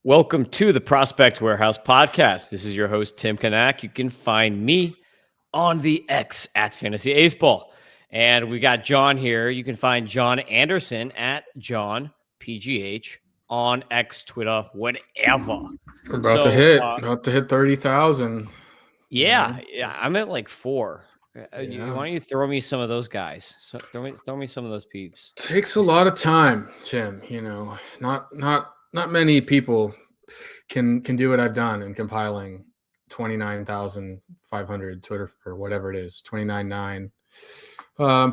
Welcome to the Prospect Warehouse podcast. This is your host, Tim Kanak. You can find me on the X at Fantasy Aceball. And we got Jon here. You can find Jon Anderson at Jon PGH on X, Twitter, whatever. We're about to hit 30,000. Yeah, I'm at like 4. Why don't you throw me some of those guys? So throw me some of those peeps. Takes a lot of time, Tim. Not many people can do what I've done in compiling 29,500 Twitter or whatever it is, 29.9.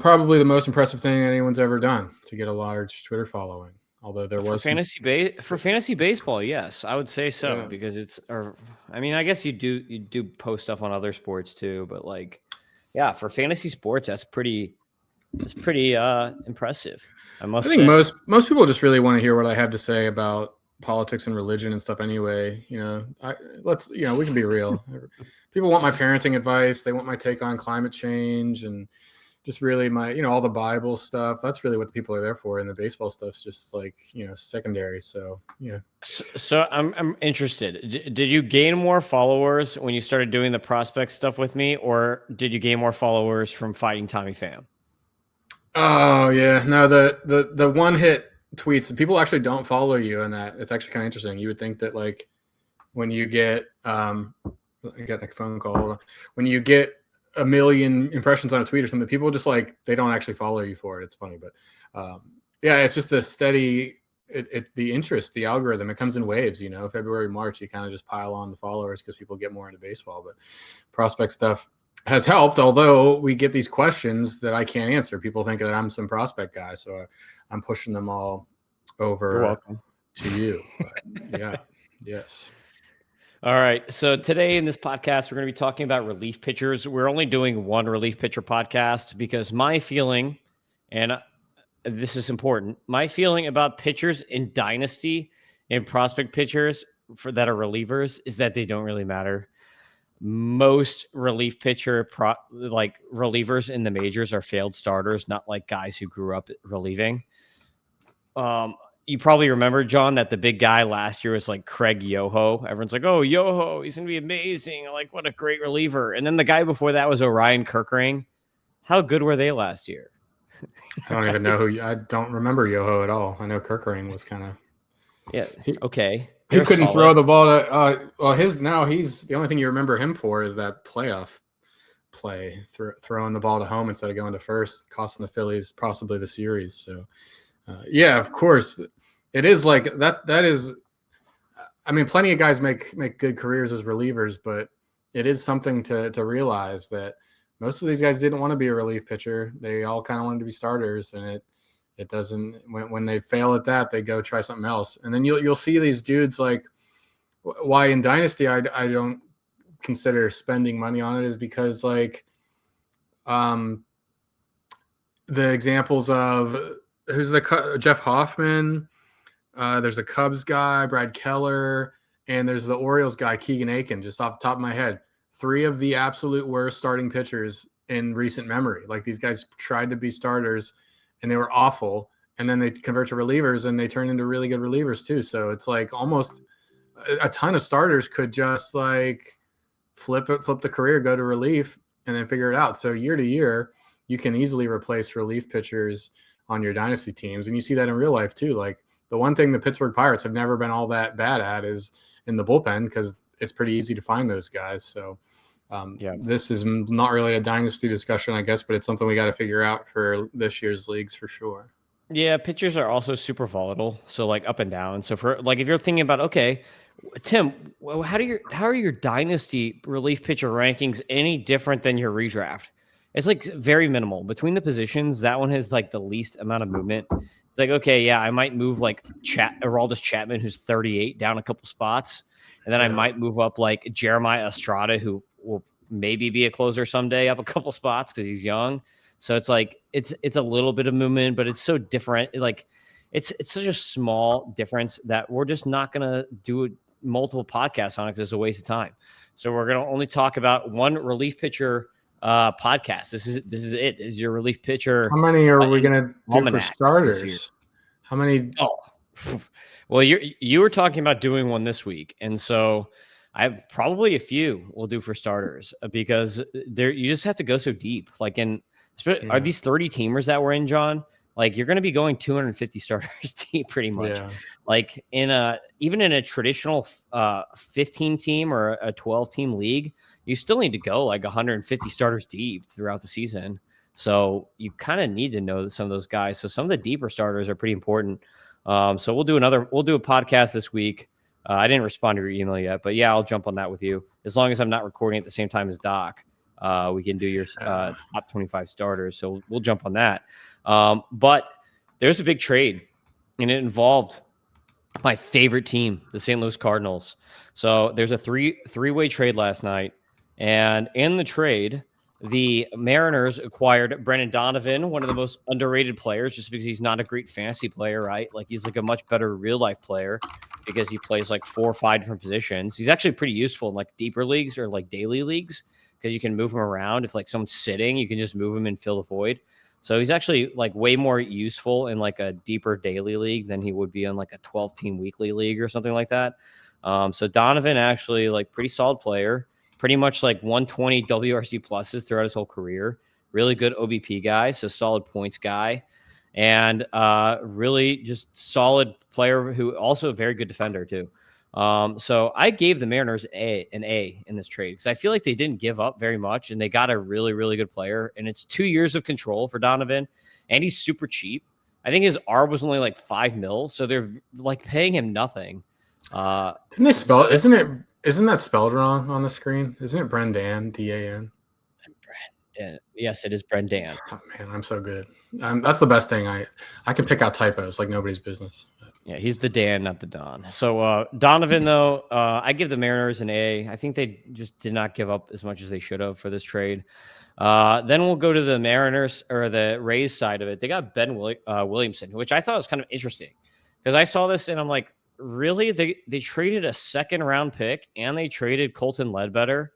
Probably the most impressive thing anyone's ever done to get a large Twitter following. Although there was for fantasy baseball, yes, I would say so because I guess you do post stuff on other sports too, but for fantasy sports, that's pretty impressive. I think most people just really want to hear what I have to say about politics and religion and stuff anyway. We can be real. People want my parenting advice. They want my take on climate change and just really my, all the Bible stuff. That's really what the people are there for. And the baseball stuff's just secondary. So, So I'm interested. Did you gain more followers when you started doing the prospect stuff with me, or did you gain more followers from fighting Tommy Pham? Oh yeah. No, the one hit tweets, the people actually don't follow you in that. It's actually kind of interesting. You would think that when you get, I got a phone call. When you get 1 million impressions on a tweet or something, people just they don't actually follow you for it. It's funny, but it's just a steady, the interest, the algorithm, it comes in waves, February, March, you kind of just pile on the followers because people get more into baseball, but prospect stuff has helped. Although we get these questions that I can't answer. People think that I'm some prospect guy. So I'm pushing them all over to you. But yes. All right. So today in this podcast, we're going to be talking about relief pitchers. We're only doing one relief pitcher podcast because my feeling, and this is important, my feeling about pitchers in dynasty and prospect pitchers that are relievers is that they don't really matter. Most relief pitcher relievers in the majors are failed starters, not like guys who grew up relieving. You probably remember, Jon, that the big guy last year was Craig Yoho. Everyone's like, oh, Yoho, he's going to be amazing. What a great reliever. And then the guy before that was Orion Kerkering. How good were they last year? I don't even know I don't remember Yoho at all. I know Kerkering was kind of. Yeah. Okay. He couldn't throw the ball to. He's the only thing you remember him for is that playoff play, throwing the ball to home instead of going to first, costing the Phillies possibly the series. So, of course, it is that. That is, plenty of guys make good careers as relievers, but it is something to realize that most of these guys didn't want to be a relief pitcher. They all kind of wanted to be starters, and it doesn't. When they fail at that, they go try something else. And then you'll see these dudes why in Dynasty I don't consider spending money on it is because the examples of who's Jeff Hoffman, there's a Cubs guy, Brad Keller, and there's the Orioles guy, Keegan Aiken, just off the top of my head. 3 of the absolute worst starting pitchers in recent memory. These guys tried to be starters and they were awful. And then they convert to relievers and they turn into really good relievers too. So it's almost a ton of starters could just flip the career, go to relief and then figure it out. So year to year, you can easily replace relief pitchers on your dynasty teams. And you see that in real life too. The one thing the Pittsburgh Pirates have never been all that bad at is in the bullpen because it's pretty easy to find those guys. So this is not really a dynasty discussion, I guess, but it's something we got to figure out for this year's leagues for sure. Yeah, pitchers are also super volatile, so up and down. So for if you're thinking about, okay, Tim, how are your dynasty relief pitcher rankings any different than your redraft? It's very minimal between the positions. That one has the least amount of movement. It's okay, I might move Aroldis Chapman, who's 38, down a couple spots, and then I might move up Jeremiah Estrada, who will maybe be a closer someday, up a couple spots because he's young. So it's it's a little bit of movement, but it's so different. It's such a small difference that we're just not gonna do multiple podcasts on it because it's a waste of time. So we're gonna only talk about one relief pitcher podcast. This is it. This is your relief pitcher. How many are we gonna do for starters? How many? Oh, Well, you were talking about doing one this week, and so I have probably a few we'll do for starters because there you just have to go so deep. Like are these 30 teamers that we're in, John? Like you're going to be going 250 starters deep pretty much. Yeah. Like even in a traditional 15 team or a 12 team league, you still need to go like 150 starters deep throughout the season. So you kind of need to know some of those guys. So some of the deeper starters are pretty important. So we'll do a podcast this week. I didn't respond to your email yet, but yeah, I'll jump on that with you. As long as I'm not recording at the same time as Doc, we can do your top 25 starters. So we'll jump on that. But there's a big trade, and it involved my favorite team, the St. Louis Cardinals. So there's a three-way trade last night, and in the trade, the Mariners acquired Brendan Donovan, one of the most underrated players, just because he's not a great fantasy player, right? Like he's like a much better real life player because he plays like 4 or 5 different positions. He's actually pretty useful in like deeper leagues or like daily leagues because you can move him around. If like someone's sitting, you can just move him and fill the void. So he's actually like way more useful in like a deeper daily league than he would be in like a 12-team weekly league or something like that. So Donovan actually like pretty solid player, pretty much like 120 WRC pluses throughout his whole career. Really good OBP guy, so solid points guy, and really just solid player who also a very good defender too. So I gave the Mariners an A in this trade because I feel like they didn't give up very much and they got a really, really good player. And it's 2 years of control for Donovan, and he's super cheap. I think his R was only like $5 million, so they're like paying him nothing. Didn't they spell it? Isn't that spelled wrong on the screen? Isn't it Brendan, D-A-N? Yes, it is Brendan. Oh, man, I'm so good. That's the best thing. I can pick out typos like nobody's business. Yeah, he's the Dan, not the Don. So Donovan, though, I give the Mariners an A. I think they just did not give up as much as they should have for this trade. Then we'll go to the Mariners or the Rays side of it. They got Ben Williamson, which I thought was kind of interesting because I saw this and I'm like, really? They traded a 2nd-round pick and they traded Colton Ledbetter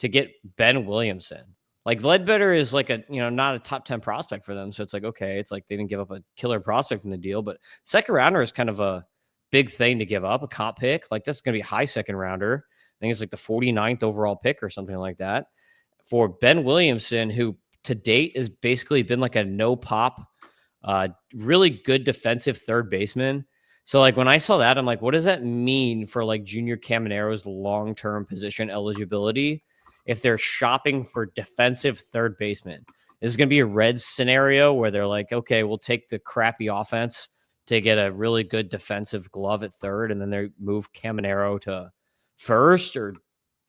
to get Ben Williamson. Like Ledbetter is like not a top 10 prospect for them. So it's like, okay, it's like they didn't give up a killer prospect in the deal, but 2nd-rounder is kind of a big thing to give up, a comp pick. Like that's going to be a high 2nd-rounder. I think it's like the 49th overall pick or something like that for Ben Williamson, who to date has basically been like a no pop, really good defensive third baseman. So like when I saw that, I'm like, what does that mean for like Junior Camanero's long-term position eligibility if they're shopping for defensive third baseman? This is going to be a Reds scenario where they're like, okay, we'll take the crappy offense to get a really good defensive glove at third, and then they move Caminero to first, or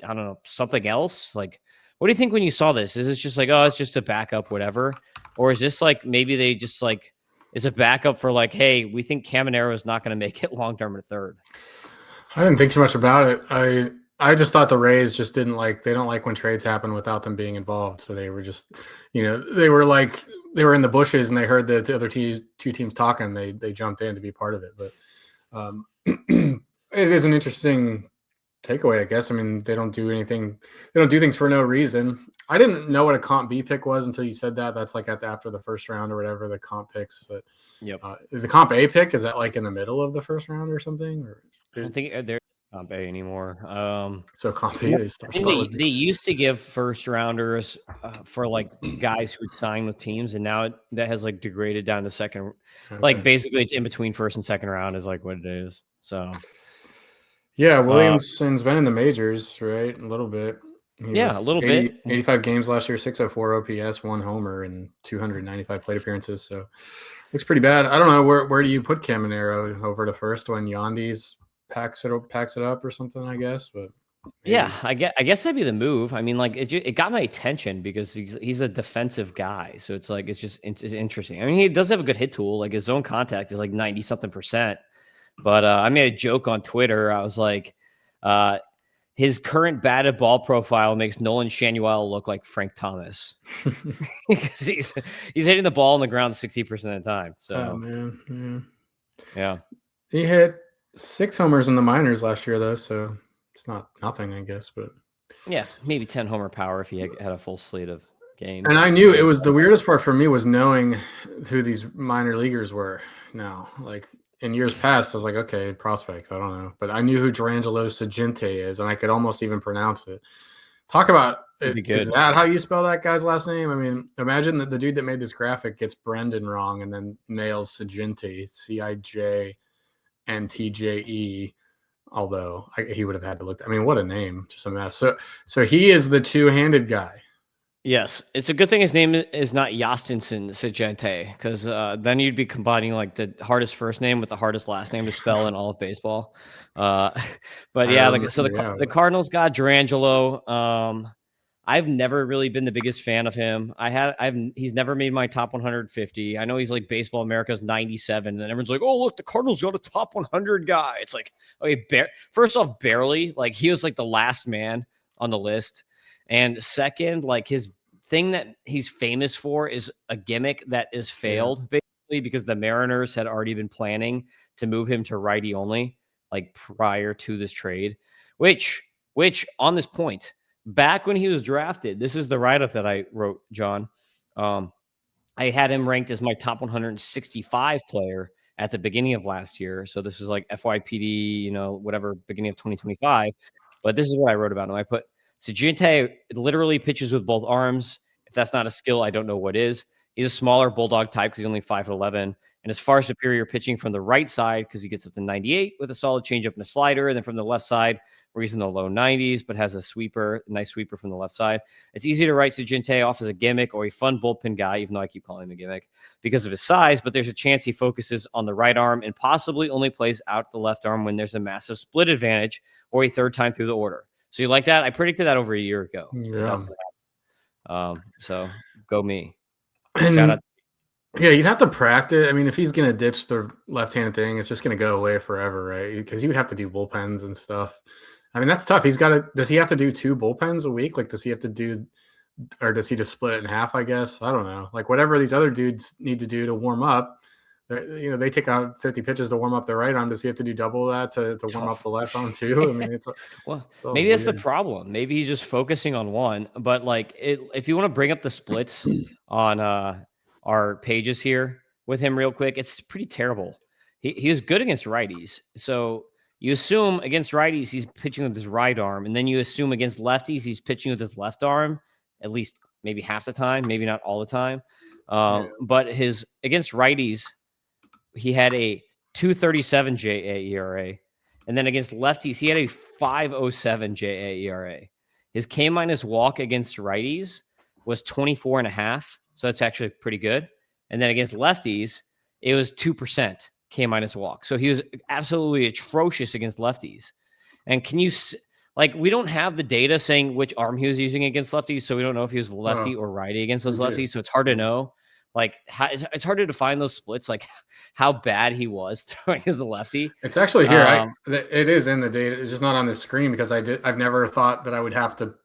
I don't know, something else. Like, what do you think when you saw this? Is this just like, oh, it's just a backup, whatever? Or is this like maybe they just like is a backup for like, hey, we think Caminero is not going to make it long term at third? I didn't think too much about it. I just thought the Rays just they don't like when trades happen without them being involved. So they were just, they were in the bushes and they heard the other two teams talking. They jumped in to be part of it. But it is an interesting takeaway, I guess. I mean, they don't do anything. They don't do things for no reason. I didn't know what a comp B pick was until you said that. That's like after the first round or whatever, the comp picks. Yep. Is the comp A pick, is that like in the middle of the first round or something? Or I don't think they're comp A anymore. So comp A, they used to give first rounders for like guys who would sign with teams, and now that has like degraded down to second. Okay. Like basically, it's in between first and second round is like what it is. So yeah, Williamson's been in the majors, right? A little bit. A little bit. 85 games last year, 604 OPS, 1 homer, and 295 plate appearances. So looks pretty bad. I don't know where do you put Caminero, over to first when Yandy's packs it up or something, I guess. But maybe. Yeah, I guess that'd be the move. I mean, like it got my attention because he's a defensive guy, so it's like it's interesting. I mean, he does have a good hit tool. Like his zone contact is like 90-something%. But I made a joke on Twitter. I was like, his current batted ball profile makes Nolan Shanuel look like Frank Thomas because he's hitting the ball on the ground 60% of the time. So, oh, man. Yeah. He hit 6 homers in the minors last year, though, so it's not nothing, I guess. But yeah, maybe 10 homer power if he had a full slate of games. And I knew it was the weirdest part for me was knowing who these minor leaguers were now. Like, in years past, I was like, okay, prospects. I don't know, but I knew who Drangelo Saginte is, and I could almost even pronounce it. Talk about It'd be it. Is good. that how you spell that guy's last name? I mean, imagine that the dude that made this graphic gets Brendan wrong and then nails Saginte, Cijntje. Although he would have had to look. I mean, what a name! Just a mess. So he is the two-handed guy. Yes, it's a good thing his name is not Yastinson Sagente, because then you'd be combining like the hardest first name with the hardest last name to spell in all of baseball. But yeah, the Cardinals got Durangelo. I've never really been the biggest fan of him. He's never made my top 150. I know he's like Baseball America's 97, and everyone's like, "Oh, look, the Cardinals got a top 100 guy." It's like, okay, first off, barely. Like he was like the last man on the list. And second, like his thing that he's famous for is a gimmick that is failed, basically, because the Mariners had already been planning to move him to righty only, like prior to this trade. Which on this point, back when he was drafted, this is the write-up that I wrote, John. I had him ranked as my top 165 player at the beginning of last year. So this was like FYPD, whatever, beginning of 2025. But this is what I wrote about him. I put Saginte literally pitches with both arms. If that's not a skill, I don't know what is. He's a smaller bulldog type because he's only 5'11", and is far superior pitching from the right side because he gets up to 98 with a solid changeup and a slider, and then from the left side where he's in the low 90s but has a nice sweeper from the left side. It's easy to write Saginte off as a gimmick or a fun bullpen guy, even though I keep calling him a gimmick because of his size, but there's a chance he focuses on the right arm and possibly only plays out the left arm when there's a massive split advantage or a third time through the order. So you like that? I predicted that over a year ago. Yeah. So go me. And shout out. Yeah, you'd have to practice. I mean, if he's gonna ditch the left-handed thing, it's just gonna go away forever, right? Because you would have to do bullpens and stuff. I mean, that's tough. Does he have to do 2 bullpens a week? Like, does he have to do, or does he just split it in half? I guess I don't know. Like, whatever these other dudes need to do to warm up. They take out 50 pitches to warm up their right arm. Does he have to do double that to warm up the left arm too? I mean, maybe that's the problem. Maybe he's just focusing on one. But like, if you want to bring up the splits on our pages here with him real quick, it's pretty terrible. He was good against righties. So you assume against righties he's pitching with his right arm, and then you assume against lefties he's pitching with his left arm, at least maybe half the time, maybe not all the time. But against righties, he had a 2.37 JA ERA. And then against lefties, he had a 5.07 JA ERA. His K- walk against righties was 24.5. So that's actually pretty good. And then against lefties, it was 2% K- walk. So he was absolutely atrocious against lefties. And we don't have the data saying which arm he was using against lefties. So we don't know if he was lefty or righty against those lefties. So it's hard to know. Like, it's hard to define those splits, like how bad he was throwing as a lefty. It's actually here. It is in the data. It's just not on the screen because I've never thought that I would have to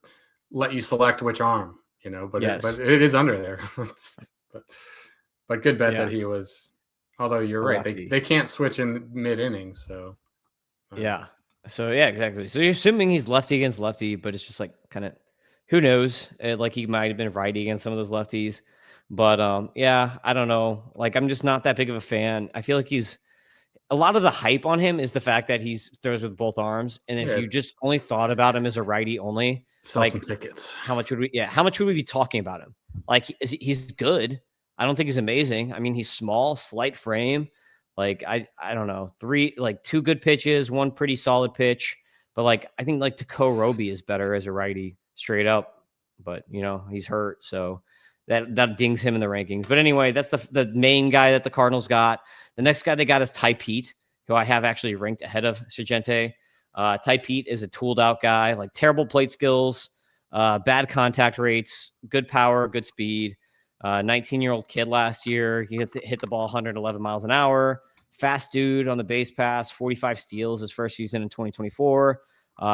let you select which arm, but yes. it is under there. but good bet that he was. Although you're right, they can't switch in mid innings. So yeah. So yeah, exactly. So you're assuming he's lefty against lefty, but it's just like kind of who knows? Like he might have been righty against some of those lefties. But yeah, I don't know. Like, I'm just not that big of a fan. I feel like a lot of the hype on him is the fact that he throws with both arms. And if you just only thought about him as a righty only, sell some tickets. How much would we be talking about him? Like, he's good. I don't think he's amazing. I mean, he's small, slight frame. Like, I don't know, 2 good pitches, 1 pretty solid pitch. But like, I think like Taco Roby is better as a righty straight up. But he's hurt, so that dings him in the rankings. But anyway, that's the main guy that the Cardinals got. The next guy they got is Ty Pete, who I have actually ranked ahead of Saginte. Ty Pete is a tooled out guy, like terrible plate skills, bad contact rates, good power, good speed. 19-year-old kid last year. He hit the ball 111 miles an hour. Fast dude on the base pass, 45 steals his first season in 2024.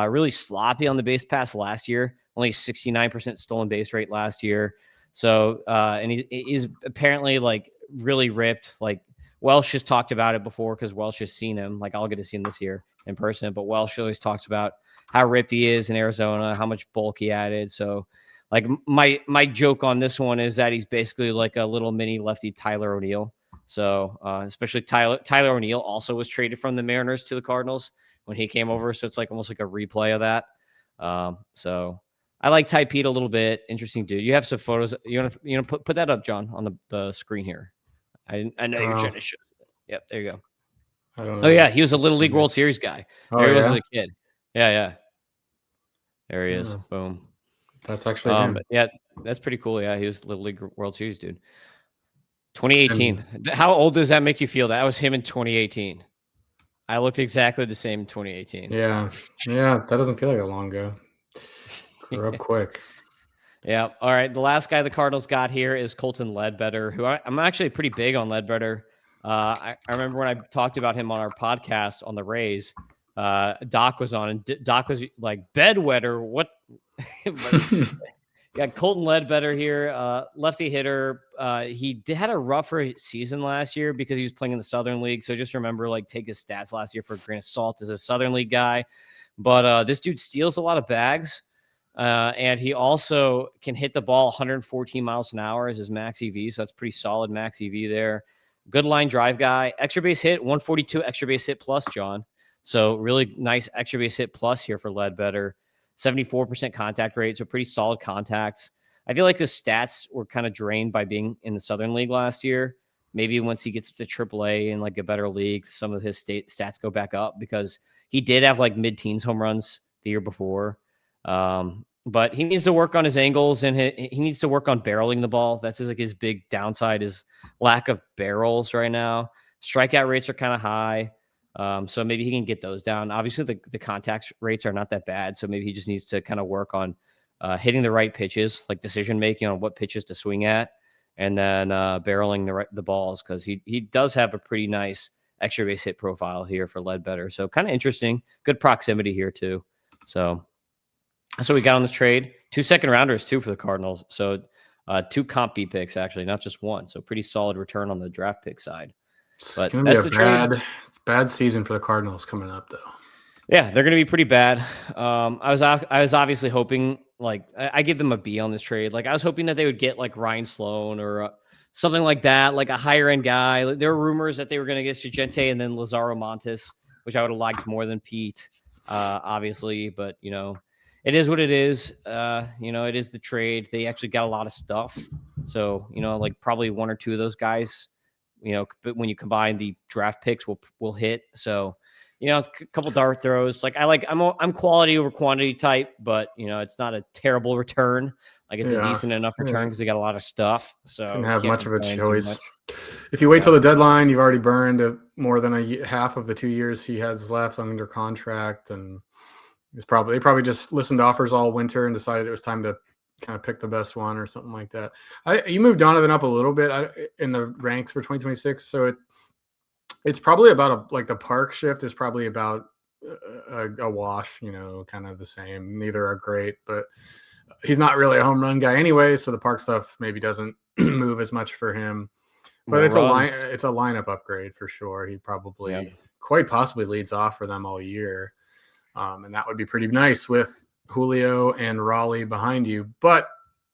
Really sloppy on the base pass last year. Only 69% stolen base rate last year. So, and he's apparently like really ripped. Like Welsh has talked about it before because Welsh has seen him. Like I'll get to see him this year in person, but Welsh always talks about how ripped he is in Arizona, how much bulk he added. So like my joke on this one is that he's basically like a little mini lefty Tyler O'Neill. So especially Tyler O'Neill also was traded from the Mariners to the Cardinals when he came over. So it's like almost like a replay of that. So I like Ty Pete a little bit. Interesting dude. You have some photos. You want to put that up, John, on the screen here. I know you're trying to show. Yep, there you go. I don't Oh know. yeah, he was a Little League World Series guy. There he was as a kid. Yeah. There he is. Boom. That's actually him. Yeah, that's pretty cool. Yeah, he was Little League World Series dude. 2018. How old does that make you feel? That was him in 2018. I looked exactly the same in 2018. Yeah. That doesn't feel like a long ago. We're up quick. Yeah. All right. The last guy the Cardinals got here is Colton Ledbetter, who I'm actually pretty big on Ledbetter. I remember when I talked about him on our podcast on the Rays. Doc was on, and Doc was like, bedwetter. What? Yeah, Colton Ledbetter here, lefty hitter. He had a rougher season last year because he was playing in the Southern League. So just remember, like, take his stats last year for a grain of salt as a Southern League guy. But this dude steals a lot of bags. And he also can hit the ball 114 miles an hour as his max EV. So that's pretty solid max EV there. Good line drive guy. Extra base hit, 142 extra base hit plus, John. So really nice extra base hit plus here for Ledbetter. 74% contact rate. So pretty solid contacts. I feel like the stats were kind of drained by being in the Southern League last year. Maybe once he gets to AAA and like a better league, some of his stats go back up because he did have like mid-teens home runs the year before. But he needs to work on his angles and he needs to work on barreling the ball. That's his big downside is lack of barrels right now. Strikeout rates are kind of high. So maybe he can get those down. Obviously the contact rates are not that bad. So maybe he just needs to kind of work on hitting the right pitches, like decision making on what pitches to swing at, and then barreling the balls. Cause he does have a pretty nice extra base hit profile here for Ledbetter. So kind of interesting, good proximity here too. So that's what we got on this trade. 2 second rounders too for the Cardinals. So 2 comp B picks actually, not just one. So pretty solid return on the draft pick side. But that's the trade. Bad season for the Cardinals coming up though. Yeah, they're going to be pretty bad. I was obviously hoping, like, I give them a B on this trade. Like, I was hoping that they would get like Ryan Sloan or something like that, like a higher end guy. There were rumors that they were going to get Shigente and then Lazaro Montes, which I would have liked more than Pete, obviously. But it is what it is. It is the trade. They actually got a lot of stuff. So like probably 1 or 2 of those guys, but when you combine the draft picks, will hit. So. A couple dart throws. Like I'm quality over quantity type, but it's not a terrible return. Like it's a decent enough return because they got a lot of stuff. So didn't have much of a choice. If you wait till the deadline, you've already burned more than half of the 2 years he has left under contract, and they probably just listened to offers all winter and decided it was time to kind of pick the best one or something like that. You moved Donovan up a little bit in the ranks for 2026, so it's probably about the park shift is probably about a wash, kind of the same. Neither are great, but he's not really a home run guy anyway. So the park stuff maybe doesn't move as much for him, but it's a lineup upgrade for sure. He probably quite possibly leads off for them all year. And that would be pretty nice with Julio and Raleigh behind you, but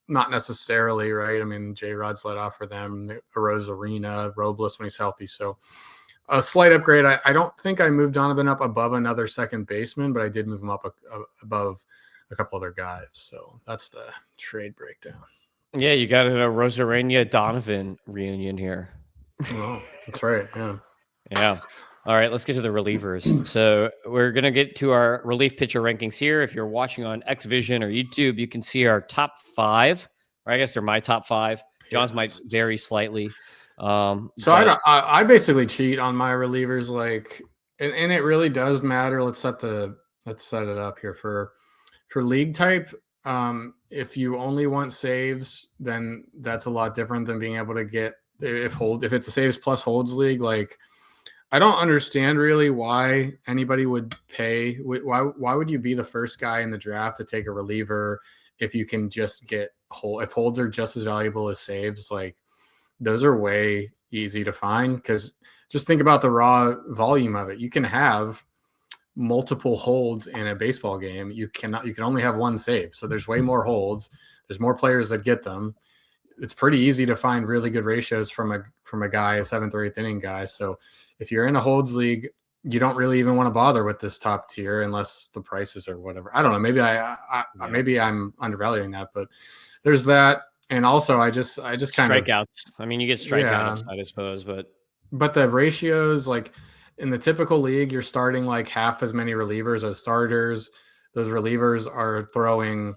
not necessarily, right? I mean, J-Rod's led off for them, Arozarena, Robles when he's healthy. So a slight upgrade. I don't think I moved Donovan up above another second baseman, but I did move him up above a couple other guys. So that's the trade breakdown. Yeah, you got a Rosarena Donovan reunion here. Oh, that's right. Yeah. All right, let's get to the relievers. So we're going to get to our relief pitcher rankings here. If you're watching on XVision or YouTube, you can see our top 5. Or I guess they're my top 5. John's might vary slightly. So I basically cheat on my relievers, and it really does matter. Let's set it up here for league type. If you only want saves, then that's a lot different than being able to get if it's a saves plus holds league. Like, I don't understand really why anybody would pay. Why would you be the first guy in the draft to take a reliever if you can just get if holds are just as valuable as saves? Like, those are way easy to find because just think about the raw volume of it. You can have multiple holds in a baseball game. You can only have one save. So there's way more holds. There's more players that get them. it's pretty easy to find really good ratios from a guy, a 7th or 8th inning guy. So if you're in a holds league, you don't really even want to bother with this top tier unless the prices or whatever. I don't know. Maybe maybe I'm undervaluing that, but there's that. And also I just kind of strikeouts. I mean, you get strikeout upside, I suppose, but the ratios, like in the typical league, you're starting like half as many relievers as starters. Those relievers are throwing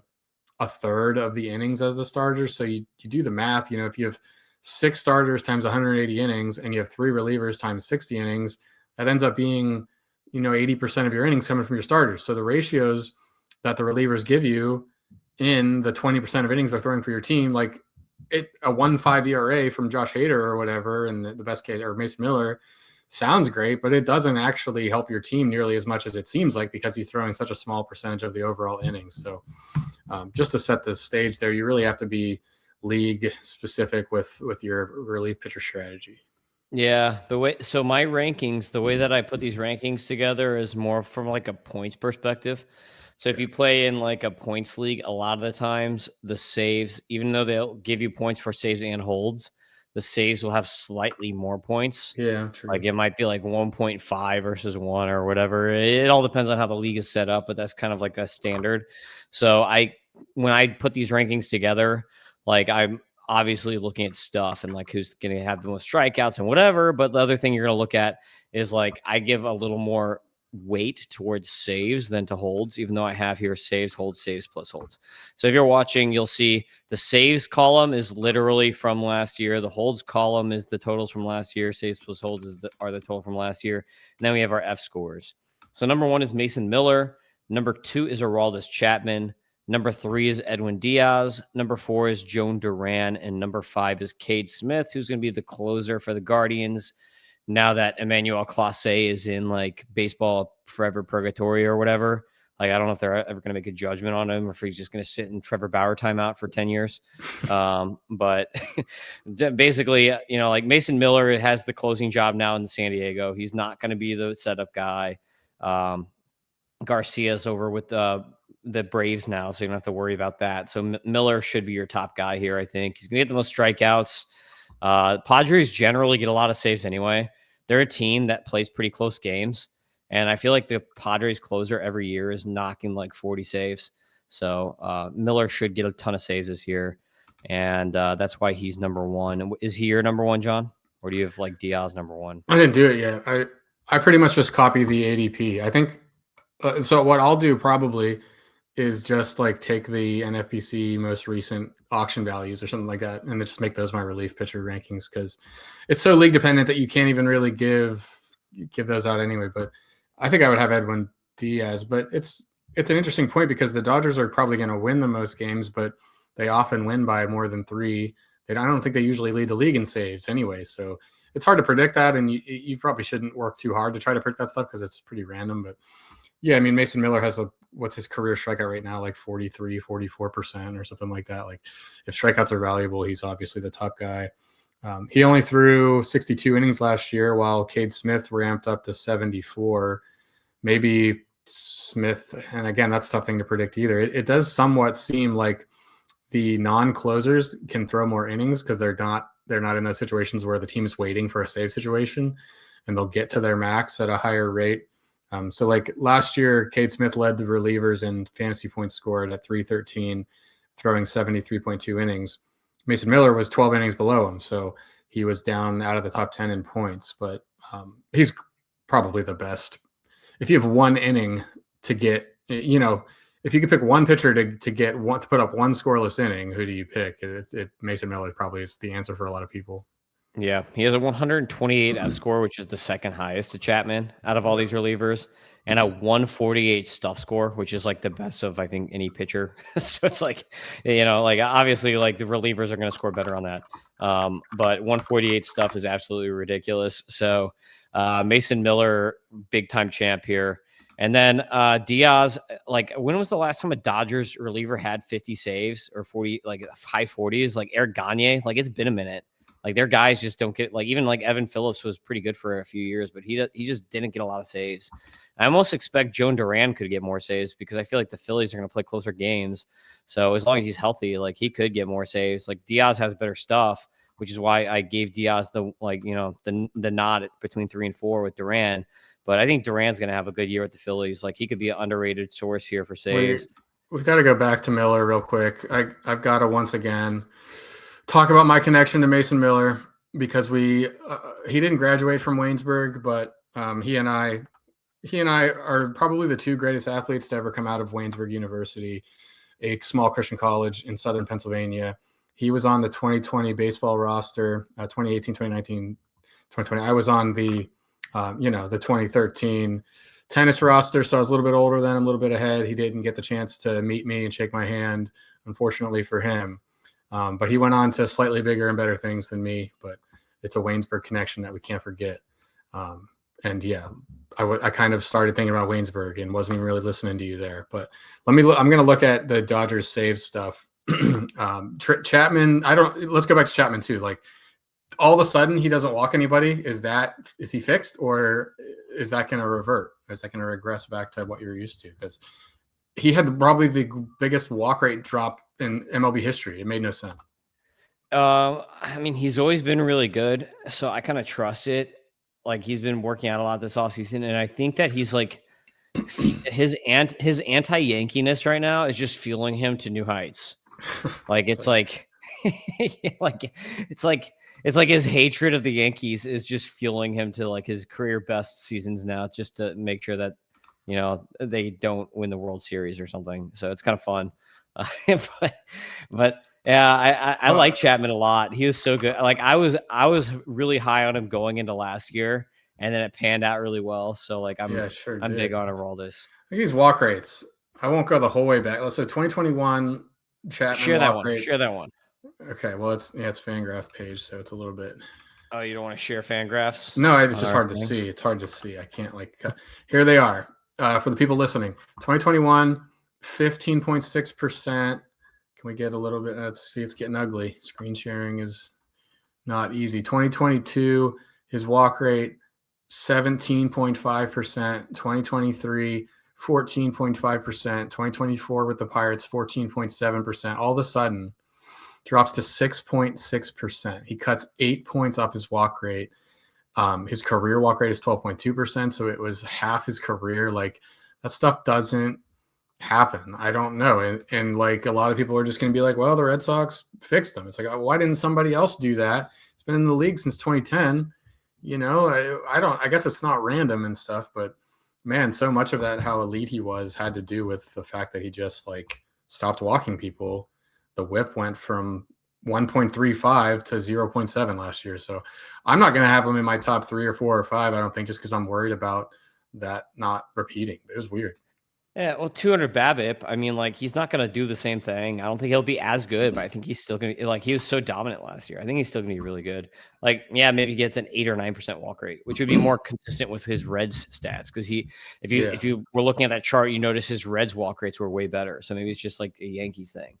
a third of the innings as the starters. So you do the math, if you have 6 starters times 180 innings and you have 3 relievers times 60 innings, that ends up being, 80% of your innings coming from your starters. So the ratios that the relievers give you in the 20% of innings they're throwing for your team, like a 1.5 ERA from Josh Hader or whatever, and the best case, or Mason Miller, sounds great, but it doesn't actually help your team nearly as much as it seems like, because he's throwing such a small percentage of the overall innings. So just to set the stage there, you really have to be league specific with your relief pitcher strategy. yeah. So my rankings, the way that I put these rankings together is more from like a points perspective. So if you play in like a points league, a lot of the times the saves, even though they'll give you points for saves and holds, the saves will have slightly more points. Yeah, true. Like it might be like 1.5 versus 1 or whatever. It all depends on how the league is set up, but that's kind of like a standard. So when I put these rankings together, like I'm obviously looking at stuff and like who's going to have the most strikeouts and whatever. But the other thing you're going to look at is like I give a little more weight towards saves than to holds, even though I have here saves, holds, saves plus holds. So if you're watching, you'll see the saves column is literally from last year. The holds column is the totals from last year. Saves plus holds are the total from last year. And then we have our fScores. So number 1 is Mason Miller. Number 2 is Aroldis Chapman. Number 3 is Edwin Diaz. Number 4 is Joan Duran. And number 5 is Cade Smith, who's going to be the closer for the Guardians now that Emmanuel Clase is in like baseball forever purgatory or whatever. Like, I don't know if they're ever going to make a judgment on him or if he's just going to sit in Trevor Bauer timeout for 10 years. But basically, like Mason Miller has the closing job now in San Diego. He's not going to be the setup guy. Garcia's over with the Braves now, so you don't have to worry about that. So Miller should be your top guy here, I think. He's going to get the most strikeouts. Padres generally get a lot of saves anyway. They're a team that plays pretty close games. And I feel like the Padres closer every year is knocking like 40 saves. So Miller should get a ton of saves this year. And that's why he's number 1. Is he your number 1, John? Or do you have like Diaz number 1? I didn't do it yet. I pretty much just copy the ADP. I think so. What I'll do probably is just like take the NFBC most recent auction values or something like that, and then just make those my relief pitcher rankings, because it's so league dependent that you can't even really give those out anyway. But I think I would have Edwin Diaz, but it's an interesting point because the Dodgers are probably going to win the most games, but they often win by more than 3. I don't think they usually lead the league in saves anyway. So it's hard to predict that. And you probably shouldn't work too hard to try to predict that stuff because it's pretty random. But yeah, I mean, Mason Miller has what's his career strikeout right now? Like 43, 44% or something like that. Like if strikeouts are valuable, he's obviously the top guy. He only threw 62 innings last year, while Cade Smith ramped up to 74. Maybe Smith, and again, that's a tough thing to predict either. It does somewhat seem like the non-closers can throw more innings because they're not in those situations where the team is waiting for a save situation, and they'll get to their max at a higher rate. So like last year, Cade Smith led the relievers in fantasy points scored at 313, throwing 73.2 innings. Mason Miller was 12 innings below him, so he was down out of the top 10 in points, but he's probably the best. If you have 1 inning to get, if you could pick one pitcher to put up 1 scoreless inning, who do you pick? Mason Miller probably is the answer for a lot of people. Yeah, he has a 128 fScore, which is the second highest to Chapman out of all these relievers, and a 148 stuff score, which is like the best of, I think, any pitcher. So it's like, like obviously like the relievers are going to score better on that. But 148 stuff is absolutely ridiculous. So Mason Miller, big time champ here. And then Diaz, like when was the last time a Dodgers reliever had 50 saves or 40, like high 40s, like Eric Gagne? Like it's been a minute. Like their guys just don't get, like, even like Evan Phillips was pretty good for a few years, but he just didn't get a lot of saves. I almost expect Joan Duran could get more saves because I feel like the Phillies are going to play closer games. So as long as he's healthy, like he could get more saves. Like Diaz has better stuff, which is why I gave Diaz the, like, the nod between 3 and 4 with Duran. But I think Duran's going to have a good year with the Phillies. Like he could be an underrated source here for saves. We've got to go back to Miller real quick. I've got to once again talk about my connection to Mason Miller because he didn't graduate from Waynesburg, but he and I are probably the two greatest athletes to ever come out of Waynesburg University, a small Christian college in Southern Pennsylvania. He was on the 2020 baseball roster, 2018, 2019, 2020. I was on the 2013 tennis roster. So I was a little bit older than him, a little bit ahead. He didn't get the chance to meet me and shake my hand, unfortunately for him. But he went on to slightly bigger and better things than me, but it's a Waynesburg connection that we can't forget. And yeah, I kind of started thinking about Waynesburg and wasn't even really listening to you there. But I'm going to look at the Dodgers save stuff. Chapman, let's go back to Chapman too. Like all of a sudden he doesn't walk anybody. Is he fixed, or is that going to revert? Is that going to regress back to what you're used to? Because he had probably the biggest walk rate drop in MLB history. It made no sense. I mean, he's always been really good, so I kind of trust it. Like he's been working out a lot this offseason, and I think that he's like his anti-Yankiness right now is just fueling him to new heights. Like it's like it's like his hatred of the Yankees is just fueling him to like his career best seasons now, just to make sure that they don't win the World Series or something. So it's kind of fun. But yeah, I like Chapman a lot. He was so good. Like I was really high on him going into last year, and then it panned out really well. So like I'm big on Aroldis. I think these walk rates. I won't go the whole way back. Let's say 2021 Chapman. Share that one. Okay, well it's Fangraph page, so it's a little bit. Oh, you don't want to share Fangraphs? No, it's just hard to see. It's hard to see. I can't here they are. For the people listening, 2021, 15.6%. Can we get a little bit? Let's see. It's getting ugly. Screen sharing is not easy. 2022, his walk rate, 17.5%. 2023, 14.5%. 2024 with the Pirates, 14.7%. All of a sudden, drops to 6.6%. He cuts 8 points off his walk rate. His career walk rate is 12.2%, so it was half his career. Like that stuff doesn't happen. I don't know. And like a lot of people are just going to be like, well, the Red Sox fixed him. It's like, why didn't somebody else do that? It's been in the league since 2010. I guess it's not random and stuff, but man, so much of that, how elite he was, had to do with the fact that he just like stopped walking people. The whip went from 1.35 to 0.7 last year. So I'm not going to have him in my top 3 or 4 or 5. I don't think, just because I'm worried about that not repeating. It was weird. Yeah, well, 200 BABIP. I mean, like he's not going to do the same thing. I don't think he'll be as good, but I think he's still going to, like, he was so dominant last year. I think he's still going to be really good. Like, yeah, maybe he gets an 8 or 9% walk rate, which would be more consistent with his Reds stats. Because if you were looking at that chart, you notice his Reds walk rates were way better. So maybe it's just like a Yankees thing.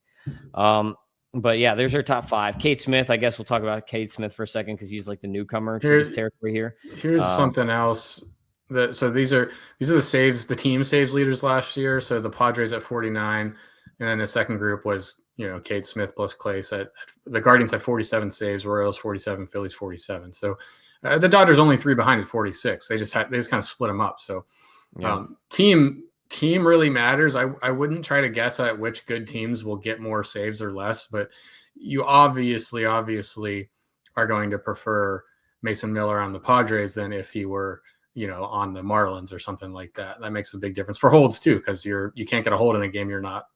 But yeah, there's our top 5. Cade Smith. I guess we'll talk about Cade Smith for a second because he's like the newcomer to this territory here. Here's something else. So these are the saves, the team saves leaders last year. So the Padres at 49, and then the second group was Cade Smith plus Clay. The Guardians had 47 saves, Royals 47, Phillies 47. So the Dodgers only 3 behind at 46. They just kind of split them up. So team really matters. I wouldn't try to guess at which good teams will get more saves or less, but you obviously are going to prefer Mason Miller on the Padres than if he were on the Marlins or something like that. That makes a big difference for holds too, because you can't get a hold in a game you're not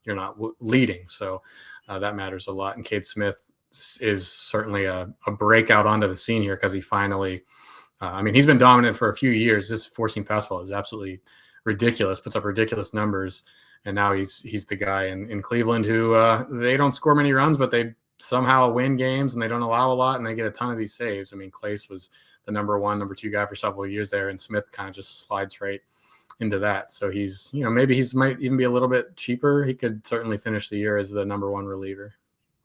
leading. So that matters a lot. And Cade Smith is certainly a breakout onto the scene here because he finally, he's been dominant for a few years. This four-seam fastball is absolutely ridiculous, puts up ridiculous numbers. And now he's the guy in Cleveland who they don't score many runs, but they somehow win games and they don't allow a lot and they get a ton of these saves. I mean, Clace was the number 1, number 2 guy for several years there, and Smith kind of just slides right into that. So he's, maybe might even be a little bit cheaper. He could certainly finish the year as the number 1 reliever.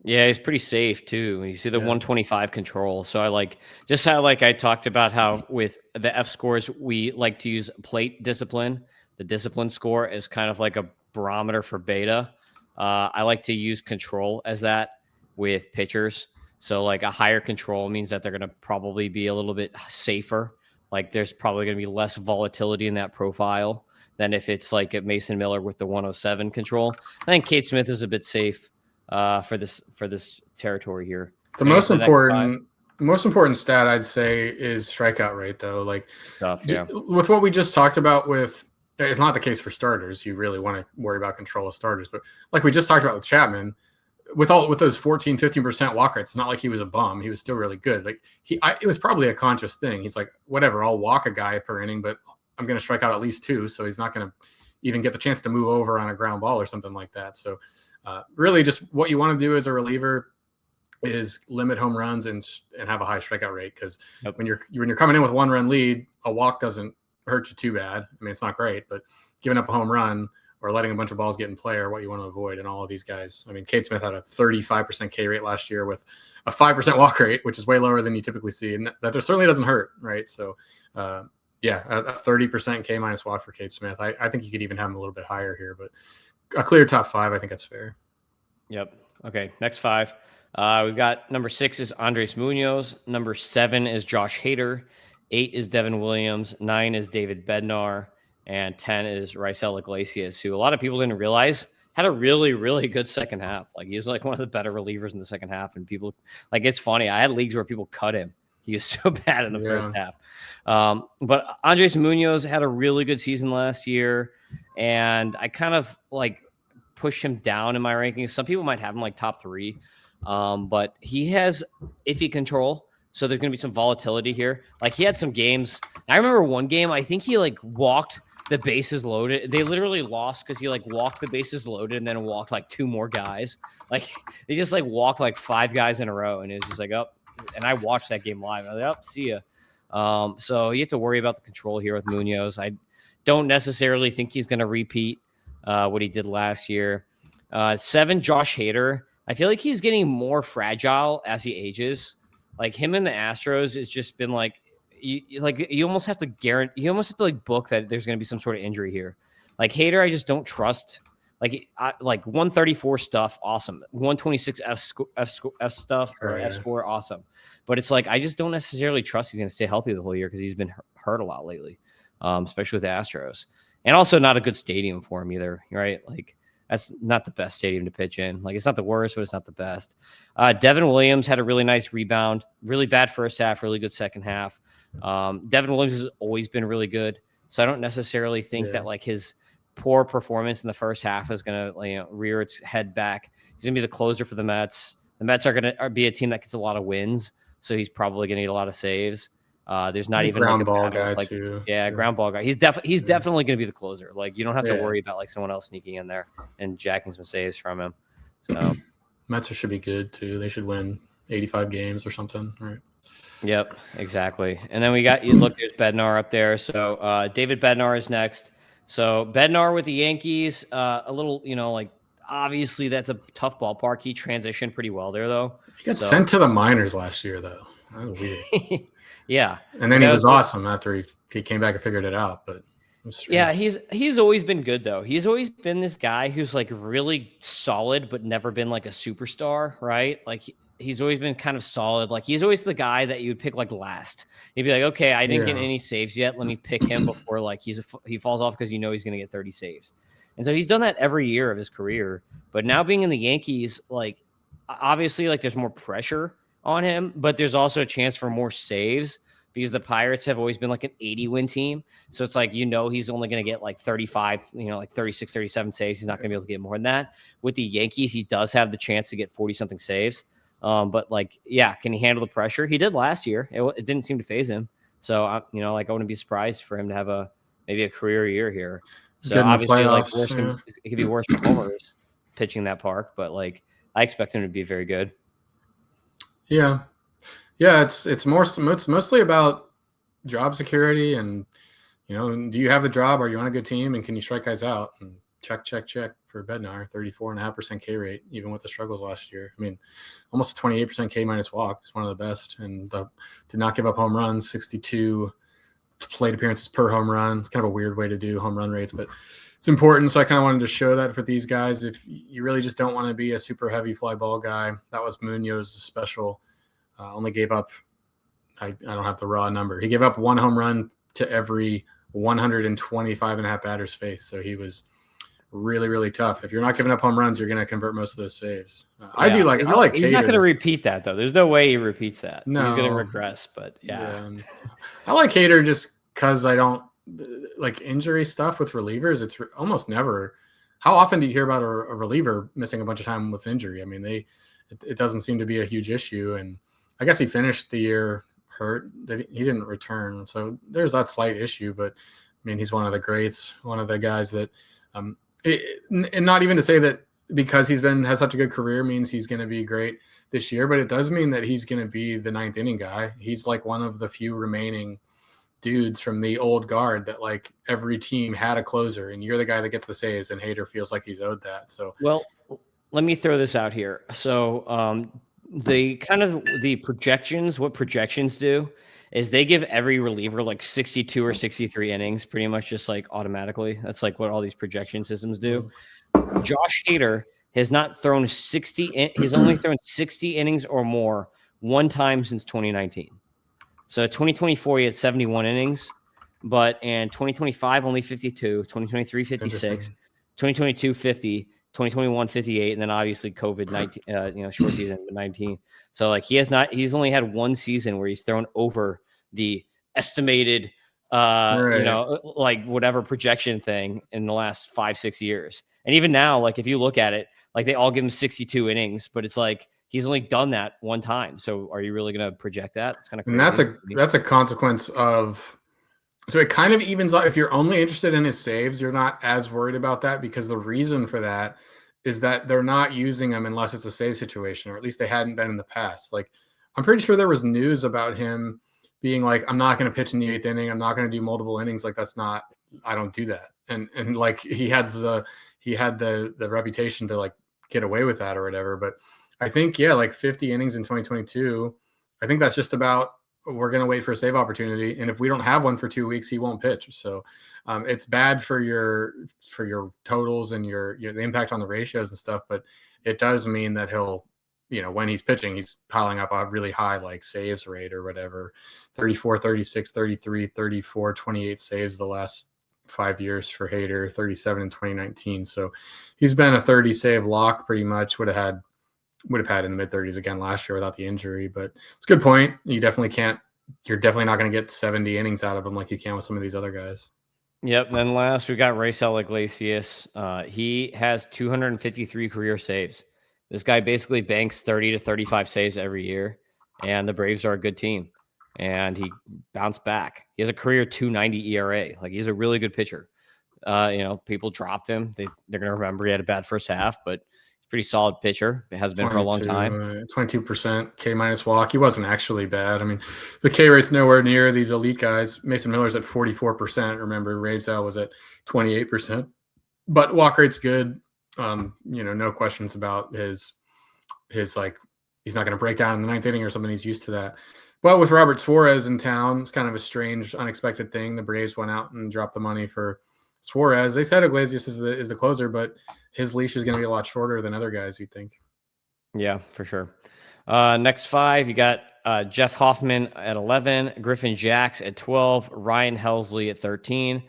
Yeah, he's pretty safe too. You see the Yeah. 125 control. So I like just how like I talked about how with the fScores we like to use plate discipline. The discipline score is kind of like a barometer for beta. I like to use control as that with pitchers. So like a higher control means that they're going to probably be a little bit safer. Like there's probably going to be less volatility in that profile than if it's like a Mason Miller with the 107 control. I think Kate Smith is a bit safe for this territory here. The Can I get most to the next five? important stat I'd say is strikeout rate, though. Like Stuff, yeah. with what we just talked about, with it's not the case for starters. You really want to worry about control of starters, but like we just talked about with Chapman, with those 14-15% walk rates, it's not like he was a bum. He was still really good. Like it was probably a conscious thing. He's like, whatever, I'll walk a guy per inning, but I'm going to strike out at least 2, so he's not going to even get the chance to move over on a ground ball or something like that. So really, just what you want to do as a reliever is limit home runs and have a high strikeout rate, because when you're coming in with 1-run lead, a walk doesn't hurt you too bad. I mean, it's not great, but giving up a home run or letting a bunch of balls get in play are what you want to avoid. And all of these guys, I mean, Kate Smith had a 35% K rate last year with a 5% walk rate, which is way lower than you typically see, and that certainly doesn't hurt, right? So yeah, a 30% K minus walk for Kate Smith. I think you could even have him a little bit higher here, but a clear top 5, I think that's fair. Yep. Okay, next 5. We've got number 6 is Andres Munoz. Number 7 is Josh Hader. 8 is Devin Williams. 9 is David Bednar. And 10 is Raisel Iglesias, who a lot of people didn't realize had a really, really good second half. Like he was like one of the better relievers in the second half. And people like, it's funny. I had leagues where people cut him. He was so bad in the first half. But Andres Munoz had a really good season last year. And I kind of like push him down in my rankings. Some people might have him like top 3. But he has iffy control. So there's going to be some volatility here. Like he had some games. I remember one game, I think he like walked the bases loaded. They literally lost because he like walked the bases loaded and then walked like 2 more guys. Like they just like walked like 5 guys in a row. And it was just like, oh, and I watched that game live. I was like, oh, see ya. So you have to worry about the control here with Munoz. I don't necessarily think he's going to repeat what he did last year. 7, Josh Hader. I feel like he's getting more fragile as he ages. Like him and the Astros has just been like, you almost have to guarantee, you almost have to like book that there's going to be some sort of injury here. Like Hader, I just don't trust. Like 134 stuff, awesome. 126 F stuff or F score, awesome. But it's like I just don't necessarily trust he's going to stay healthy the whole year because he's been hurt a lot lately, especially with the Astros, and also not a good stadium for him either. Right, like. That's not the best stadium to pitch in. Like, it's not the worst, but it's not the best. Devin Williams had a really nice rebound. Really bad first half, really good second half. Devin Williams has always been really good. So I don't necessarily think that, like, his poor performance in the first half is going to rear its head back. He's going to be the closer for the Mets. The Mets are going to be a team that gets a lot of wins. So he's probably going to need a lot of saves. There's not even ground like ball guy too. Yeah, ground ball guy. He's definitely going to be the closer. Like you don't have to worry about like someone else sneaking in there and jacking some saves from him. So Mets should be good too. They should win 85 games or something, right? Yep, exactly. And then we got look. There's Bednar up there. So David Bednar is next. So Bednar with the Yankees. A little, like obviously that's a tough ballpark. He transitioned pretty well there though. He got sent to the minors last year though. That was weird. Yeah, and then he was awesome after he came back and figured it out. But yeah, he's always been good though. He's always been this guy who's like really solid, but never been like a superstar, right? Like he's always been kind of solid. Like he's always the guy that you would pick like last. You'd be like, okay, I didn't get any saves yet. Let me pick him before like he falls off because he's going to get 30 saves. And so he's done that every year of his career. But now being in the Yankees, like obviously like there's more pressure on him, but there's also a chance for more saves because the Pirates have always been like an 80-win team. So it's like, he's only going to get like 35, like 36, 37 saves. He's not going to be able to get more than that. With the Yankees, he does have the chance to get 40-something saves. But like, yeah, can he handle the pressure? He did last year. It didn't seem to phase him. So, I wouldn't be surprised for him to have maybe a career year here. So obviously, like it could be worse for homers pitching that park, but like I expect him to be very good. Yeah. It's mostly about job security and, do you have the job? Are you on a good team? And can you strike guys out? And check for Bednar. 34.5% K rate, even with the struggles last year. I mean, almost a 28% K minus walk. It's one of the best, and did not give up home runs. 62 plate appearances per home run. It's kind of a weird way to do home run rates, but it's important. So I kind of wanted to show that for these guys. If you really just don't want to be a super heavy fly ball guy, that was Munoz's special. Only gave up, I don't have the raw number. He gave up 1 home run to every 125.5 batters faced. So he was really, really tough. If you're not giving up home runs, you're going to convert most of those saves. I like He's Hader. not going to repeat that though. There's no way he repeats that. No, he's going to regress. But yeah. I like Hader just because I don't like injury stuff with relievers. It's almost never. How often do you hear about a reliever missing a bunch of time with injury? I mean, it doesn't seem to be a huge issue. And I guess he finished the year hurt. He didn't return, so there's that slight issue. But I mean, he's one of the greats, one of the guys that, and not even to say that because has such a good career means he's going to be great this year, but it does mean that he's going to be the 9th inning guy. He's like one of the few remaining dudes from the old guard that like every team had a closer, and you're the guy that gets the saves, and Hader feels like he's owed that. So, well, let me throw this out here. So, the projections, what projections do is they give every reliever like 62 or 63 innings, pretty much just like automatically. That's like what all these projection systems do. Josh Hader has not thrown 60. He's only thrown 60 innings or more one time since 2019. So 2024, he had 71 innings, but in 2025, only 52, 2023, 56, 2022, 50, 2021, 58, and then obviously COVID-19, short season 19. So like he's only had one season where he's thrown over the estimated, like whatever projection thing in the last 5-6 years. And even now, like if you look at it, like they all give him 62 innings, but it's like he's only done that one time. So are you really going to project that? It's kind of crazy. And that's a consequence of. So it kind of evens out. If you're only interested in his saves, you're not as worried about that, because the reason for that is that they're not using him unless it's a save situation, or at least they hadn't been in the past. Like I'm pretty sure there was news about him being like, I'm not going to pitch in the 8th inning. I'm not going to do multiple innings. Like I don't do that. And like he had the reputation to like get away with that or whatever. But I think, like 50 innings in 2022, I think that's just about, we're going to wait for a save opportunity. And if we don't have one for 2 weeks, he won't pitch. So it's bad for your totals and the impact on the ratios and stuff. But it does mean that he'll, when he's pitching, he's piling up a really high like saves rate or whatever, 34, 36, 33, 34, 28 saves the last 5 years for Hader, 37 in 2019. So he's been a 30 save lock pretty much. Would have had in the mid 30s again last year without the injury. But it's a good point. You're definitely not going to get 70 innings out of him like you can with some of these other guys. Yep. And then last we got Raisel Iglesias. He has 253 career saves. This guy basically banks 30 to 35 saves every year, and the Braves are a good team. And he bounced back. He has a career 2.90 ERA. Like he's a really good pitcher. People dropped him. They're going to remember he had a bad first half, but pretty solid pitcher. It has been for a long time. 22% K minus walk. He wasn't actually bad. I mean, the K rate's nowhere near these elite guys. Mason Miller's at 44%. Remember, Raisel was at 28%. But walk rate's good. No questions about his like, he's not going to break down in the 9th inning or something. He's used to that. But with Robert Suarez in town, it's kind of a strange, unexpected thing. The Braves went out and dropped the money for Suarez. They said Iglesias is the closer, but his leash is going to be a lot shorter than other guys, you'd think. Yeah, for sure. Next 5, you got Jeff Hoffman at 11, Griffin Jax at 12, Ryan Helsley at 13.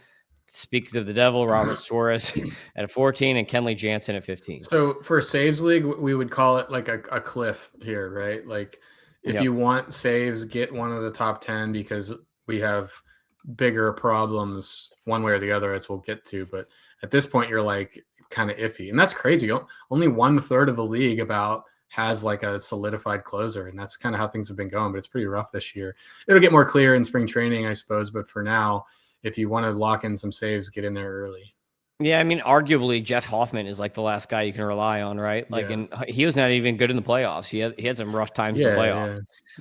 Speak to the devil, Robert Suarez at 14, and Kenley Jansen at 15. So for a saves league, we would call it like a cliff here, right? Like if you want saves, get one of the top 10, because we have bigger problems one way or the other, as we'll get to. But at this point, you're like kind of iffy, and that's crazy. Only 1/3 of the league has like a solidified closer, and that's kind of how things have been going. But it's pretty rough this year. It'll get more clear in spring training, I suppose. But for now, if you want to lock in some saves, get in there early. Yeah, I mean, arguably Jeff Hoffman is like the last guy you can rely on, right? Like, and he was not even good in the playoffs. He had some rough times in the playoffs.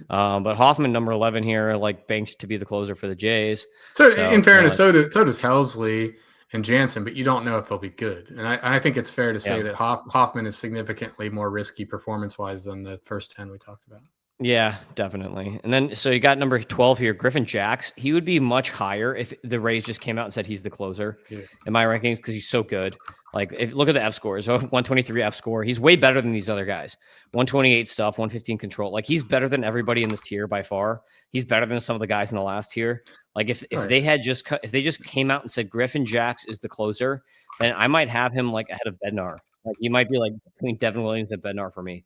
Yeah. But Hoffman, number 11 here, like banks to be the closer for the Jays. So in fairness, so does Helsley. and Jansen, but you don't know if they'll be good. And I think it's fair to say Yeah. that Hoffman is significantly more risky performance-wise than the first 10 we talked about. Yeah, definitely. And then, so you got number 12 here, Griffin Jax. He would be much higher if the Rays just came out and said he's the closer in my rankings, because he's so good. Like, if look at the fScores, 123 fScore. He's way better than these other guys. 128 stuff, 115 control. Like, he's better than everybody in this tier by far. He's better than some of the guys in the last tier. Like, if Right. they just came out and said Griffin Jax is the closer, then I might have him like ahead of Bednar. Like, he might be like between Devin Williams and Bednar for me,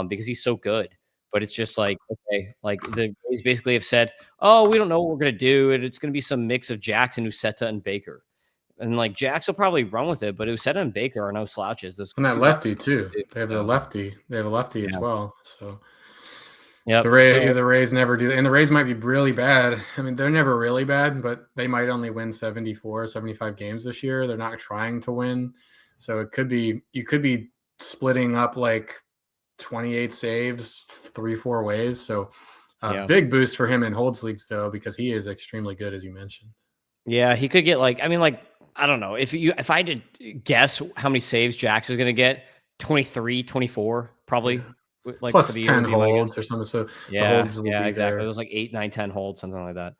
because he's so good. But it's just like, okay, like the Rays basically have said, oh, we don't know what we're going to do. And it's going to be some mix of Jackson, Uceta, and Baker. And like Jackson will probably run with it, but Uceta and Baker are no slouches. Those And that two lefty guys, too. They have the lefty. They have a lefty as well. So yeah, the Rays never do. And the Rays might be really bad. I mean, they're never really bad, but they might only win 74, 75 games this year. They're not trying to win. So you could be splitting up like 28 saves 3-4 ways. So big boost for him in holds leagues though, because he is extremely good, as you mentioned. Yeah, he could get like, I mean, like, I don't know. If I had to guess how many saves Jax is going to get, 23, 24, probably. Yeah. Like Plus for the 10 year, holds or something. So the holds will be exactly. there. It was like 8, 9, 10 holds, something like that.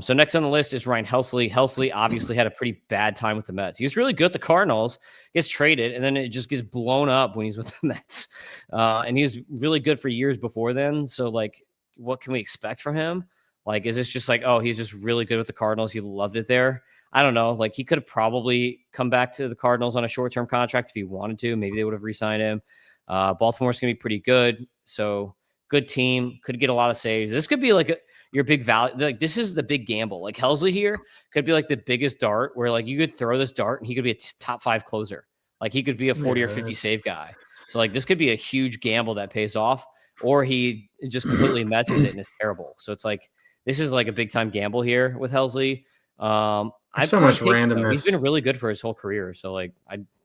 So next on the list is Ryan Helsley. Helsley obviously had a pretty bad time with the Mets. He was really good at the Cardinals, gets traded, and then it just gets blown up when he's with the Mets. And he was really good for years before then. So, like, what can we expect from him? Like, is this just like, oh, he's just really good with the Cardinals, he loved it there? I don't know. Like, he could have probably come back to the Cardinals on a short-term contract if he wanted to. Maybe they would have re-signed him. Baltimore's going to be pretty good. So, good team. Could get a lot of saves. This could be like your big value. Like, this is the big gamble. Like, Helsley here could be like the biggest dart where, like, you could throw this dart and he could be a top 5 closer. Like, he could be a 40 or 50 save guy. So, like, this could be a huge gamble that pays off, or he just completely messes it and is terrible. So, it's like, this is like a big time gamble here with Helsley. I'd so much randomness. He's been really good for his whole career. So, like,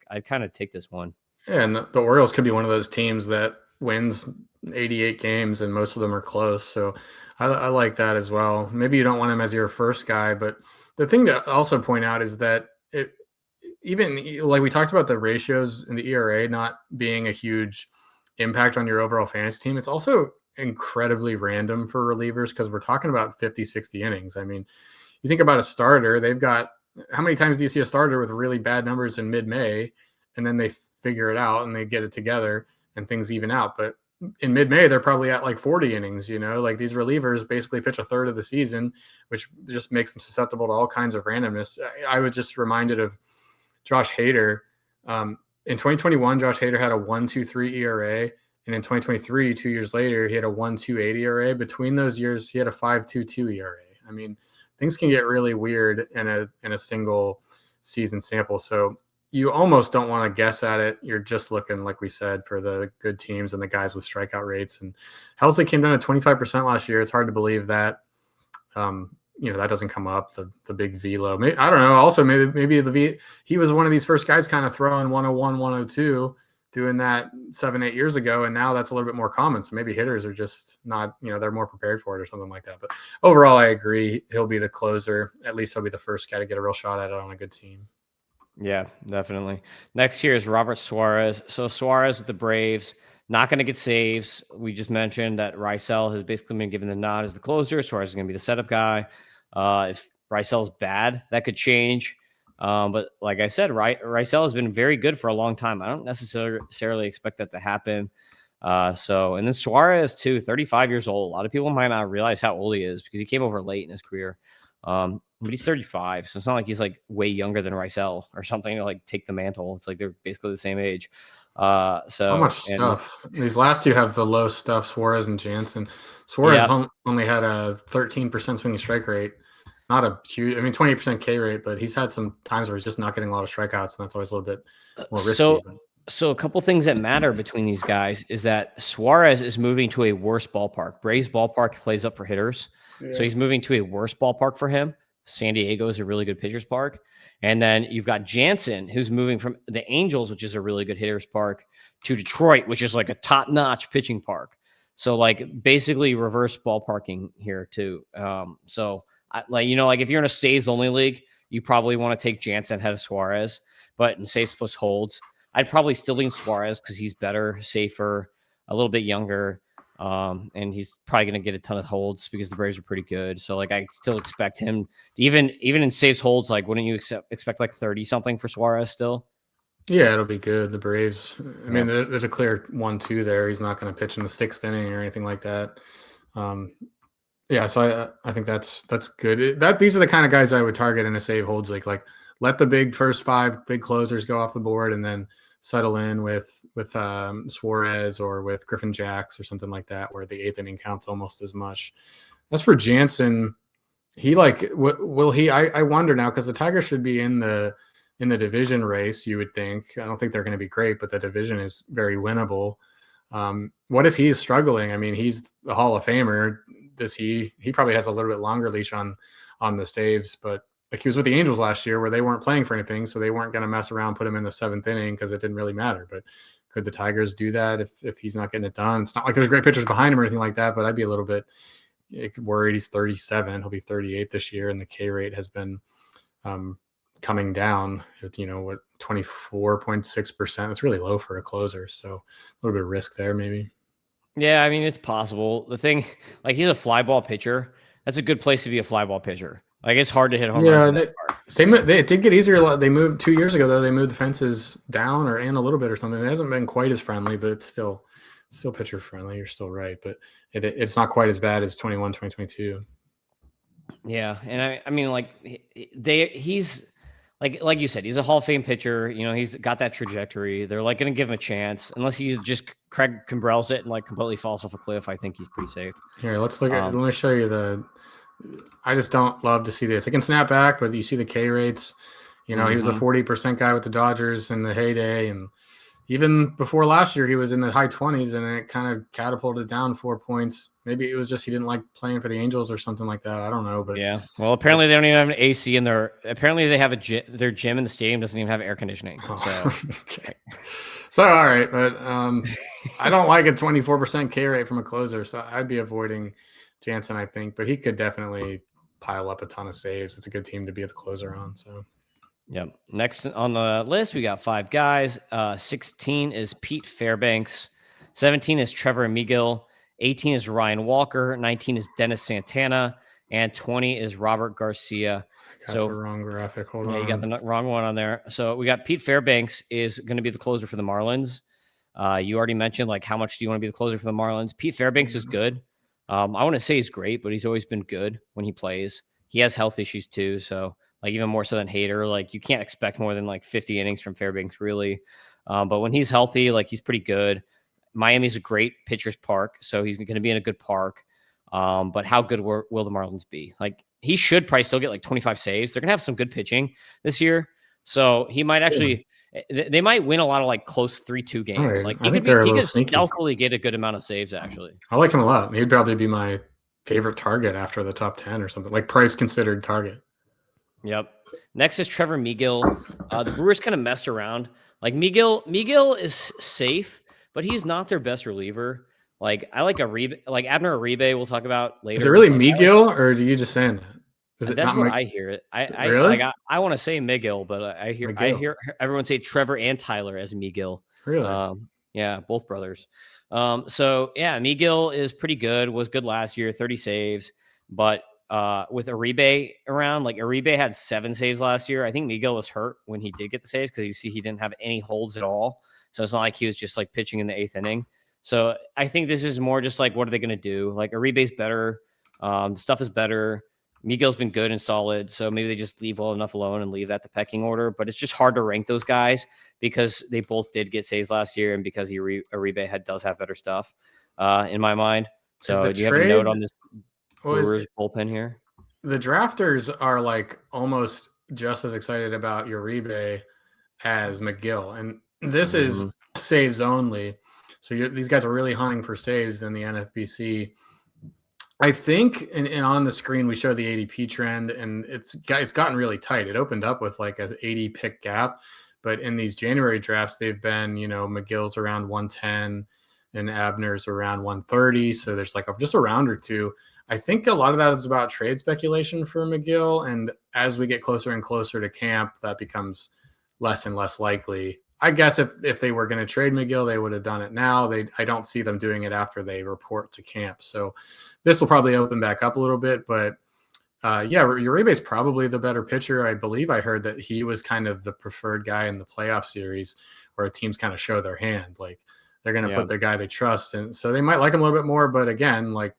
I'd kind of take this one. Yeah, and the Orioles could be one of those teams that wins 88 games and most of them are close. So I like that as well. Maybe you don't want him as your first guy, but the thing to also point out is that even like we talked about the ratios in the ERA not being a huge impact on your overall fantasy team, it's also incredibly random for relievers because we're talking about 50, 60 innings. I mean, you think about a starter, they've got how many times do you see a starter with really bad numbers in mid-May and then they figure it out and they get it together and things even out? But in mid-May, they're probably at like 40 innings, like these relievers basically pitch a third of the season, which just makes them susceptible to all kinds of randomness. I was just reminded of Josh Hader. In 2021, Josh Hader had a 1.23 ERA. And in 2023, 2 years later, he had a 1.28 ERA. Between those years, he had a 5.22 ERA. I mean, things can get really weird in a single season sample. So you almost don't want to guess at it. You're just looking, like we said, for the good teams and the guys with strikeout rates. And Helsley came down to 25% last year. It's hard to believe that, that doesn't come up, the big velo. I don't know. Also, maybe he was one of these first guys kind of throwing 101, 102, doing that 7-8 years ago. And now that's a little bit more common. So maybe hitters are just not, they're more prepared for it or something like that. But overall, I agree. He'll be the closer. At least he'll be the first guy to get a real shot at it on a good team. Yeah, definitely. Next here is Robert Suarez. So Suarez with the Braves, not going to get saves. We just mentioned that Rysel has basically been given the nod as the closer. Suarez is going to be the setup guy. If Rysel's bad, that could change. But like I said, Rysel has been very good for a long time. I don't necessarily expect that to happen. And then Suarez too, 35 years old. A lot of people might not realize how old he is because he came over late in his career. But he's 35, so it's not like he's like way younger than Rysel or something to like take the mantle. It's like they're basically the same age. How much stuff? These last two have the low stuff, Suarez and Jansen. Suarez only had a 13% swinging strike rate. Not a huge, 20% K rate, but he's had some times where he's just not getting a lot of strikeouts, and that's always a little bit more risky. So a couple things that matter between these guys is that Suarez is moving to a worse ballpark. Braves ballpark plays up for hitters. Yeah. So he's moving to a worse ballpark for him. San Diego is a really good pitcher's park. And then you've got Jansen, who's moving from the Angels, which is a really good hitter's park, to Detroit, which is like a top-notch pitching park. So like basically reverse ballparking here too. If you're in a saves only league, you probably want to take Jansen ahead of Suarez. But in saves plus holds, I'd probably still lean Suarez because he's better, safer, a little bit younger. And he's probably going to get a ton of holds because the Braves are pretty good. So like I still expect him even in saves holds. Like wouldn't you expect like 30 something for Suarez still? Yeah, it'll be good. The Braves. I mean, Yep. there's a clear 1-2 there. He's not going to pitch in the 6th inning or anything like that. Yeah, so I think that's good. These are the kind of guys I would target in a save holds league. Like let the big first 5 big closers go off the board, and then settle in with Suarez or with Griffin Jacks or something like that, where the 8th inning counts almost as much. As for Jansen, he will he? I wonder now, because the Tigers should be in the division race. You would think. I don't think they're going to be great, but the division is very winnable. What if he's struggling? I mean, he's the Hall of Famer. He probably has a little bit longer leash on the saves, but like he was with the Angels last year where they weren't playing for anything, so they weren't going to mess around, put him in the 7th inning because it didn't really matter. But could the Tigers do that if he's not getting it done? It's not like there's great pitchers behind him or anything like that, but I'd be a little bit worried. He's 37. He'll be 38 this year, and the K rate has been coming down. 24.6%. That's really low for a closer. So a little bit of risk there, maybe. Yeah, I mean it's possible. The thing, like he's a fly ball pitcher. That's a good place to be a fly ball pitcher. Like it's hard to hit home runs in that park. So. It did get easier. They moved 2 years ago though. They moved the fences down or in a little bit or something. It hasn't been quite as friendly, but it's still pitcher friendly. You're still right, but it's not quite as bad as 2022. Yeah, and I mean like he's like you said, he's a Hall of Fame pitcher. He's got that trajectory. They're like going to give him a chance, unless he just Craig Kimbrell's it and like completely falls off a cliff. I think he's pretty safe. Here, let's look at. Let me show you I just don't love to see this. It can snap back, but you see the K rates. He was a 40% guy with the Dodgers in the heyday, and even before last year, he was in the high 20s, and it kind of catapulted down 4 points. Maybe it was just he didn't like playing for the Angels or something like that. I don't know, but yeah. Well, apparently they don't even have an AC in their. Apparently they have their gym in the stadium doesn't even have air conditioning. So, okay. So all right, but I don't like a 24% K rate from a closer, so I'd be avoiding Jansen, I think, but he could definitely pile up a ton of saves. It's a good team to be the closer on. So. Yep. Next on the list, we got 5 guys. 16 is Pete Fairbanks. 17 is Trevor Megill. 18 is Ryan Walker. 19 is Dennis Santana. And 20 is Robert Garcia. I got the wrong graphic. Hold on. You got the wrong one on there. So we got Pete Fairbanks is going to be the closer for the Marlins. You already mentioned, like, how much do you want to be the closer for the Marlins? Pete Fairbanks is good. I wouldn't say he's great, but he's always been good when he plays. He has health issues too, so like even more so than Hader. Like you can't expect more than like 50 innings from Fairbanks, really. But when he's healthy, like he's pretty good. Miami's a great pitcher's park, so he's going to be in a good park. But how good will the Marlins be? Like he should probably still get like 25 saves. They're going to have some good pitching this year, so he might actually. They might win a lot of like close 3-2 games. Right. Like he could stealthily get a good amount of saves. Actually, I like him a lot. He'd probably be my favorite target after the top 10 or something, like price considered target. Yep. Next is Trevor Megill. The Brewers kind of messed around. Like Megill is safe, but he's not their best reliever. Like I like Abner Uribe. We'll talk about later. Is it really Megill, or do you just saying that? Is it that's what I hear it. Really? I want to say Megill, but I hear everyone say Trevor and Tyler as Megill. Really? Yeah, both brothers. So yeah, Megill is pretty good. Was good last year, 30 saves. But with Uribe around, like Uribe had 7 saves last year. I think Megill was hurt when he did get the saves because you see he didn't have any holds at all. So it's not like he was just like pitching in the 8th inning. So I think this is more just like, what are they going to do? Like Uribe's better. The stuff is better. Miguel's been good and solid, so maybe they just leave well enough alone and leave that the pecking order. But it's just hard to rank those guys because they both did get saves last year, and because Uribe does have better stuff in my mind. So do you have a note on this Brewers bullpen here? The drafters are like almost just as excited about Uribe as Megill, and this is saves only. So these guys are really hunting for saves in the NFBC. I think, and on the screen we show the ADP trend, and it's gotten really tight. It opened up with like an 80 pick gap, but in these January drafts, they've been, McGill's around 110 and Abner's around 130. So there's like just a round or two. I think a lot of that is about trade speculation for McGill. And as we get closer and closer to camp, that becomes less and less likely. I guess if they were going to trade McGill, they would have done it now. I don't see them doing it after they report to camp. So this will probably open back up a little bit. But Uribe is probably the better pitcher. I believe I heard that he was kind of the preferred guy in the playoff series where teams kind of show their hand. Like they're going to put their guy they trust. And so they might like him a little bit more. But again, like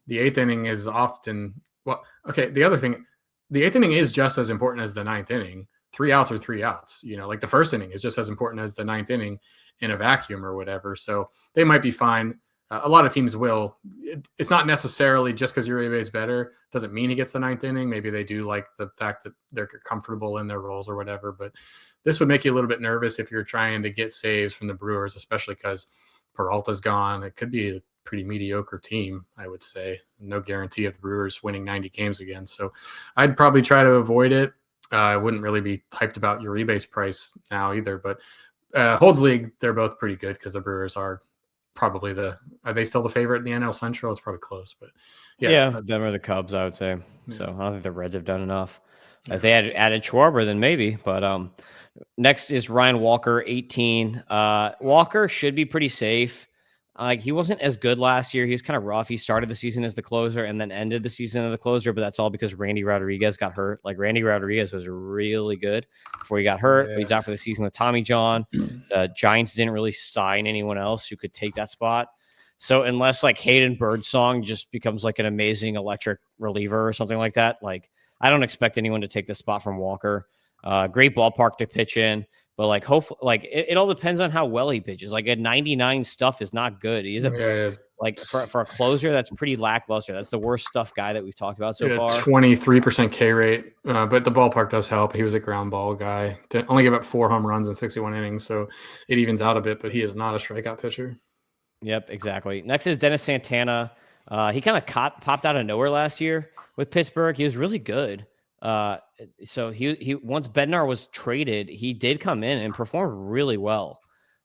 the eighth inning is often the other thing, the eighth inning is just as important as the ninth inning. 3 outs or 3 outs, like the first inning is just as important as the ninth inning in a vacuum or whatever. So they might be fine. A lot of teams will. It's not necessarily just because Uribe is better doesn't mean he gets the ninth inning. Maybe they do like the fact that they're comfortable in their roles or whatever. But this would make you a little bit nervous if you're trying to get saves from the Brewers, especially because Peralta's gone. It could be a pretty mediocre team, I would say. No guarantee of the Brewers winning 90 games again. So I'd probably try to avoid it. I wouldn't really be hyped about Uribe's price now either, but Holds League, they're both pretty good because the Brewers are probably are they still the favorite in the NL Central? It's probably close, but them or the Cubs, I would say. Yeah. So I don't think the Reds have done enough. If they had added Schwarber, then maybe. But next is Ryan Walker, 18. Walker should be pretty safe. He wasn't as good last year. He was kind of rough. He started the season as the closer and then ended the season as the closer, but that's all because Randy Rodriguez got hurt. Like Randy Rodriguez was really good before he got hurt. Yeah. He's out for the season with Tommy John. The Giants didn't really sign anyone else who could take that spot. So unless like Hayden Birdsong just becomes like an amazing electric reliever or something like that, like I don't expect anyone to take the spot from Walker. Great ballpark to pitch in. But like, hopefully, like it all depends on how well he pitches. Like a 99 stuff is not good. He's like for a closer, that's pretty lackluster. That's the worst stuff guy that we've talked about so far. 23% K rate, but the ballpark does help. He was a ground ball guy. Only give up 4 home runs in 61 innings, so it evens out a bit. But he is not a strikeout pitcher. Yep, exactly. Next is Dennis Santana. He kind of popped out of nowhere last year with Pittsburgh. He was really good. So he once Bednar was traded, he did come in and perform really well.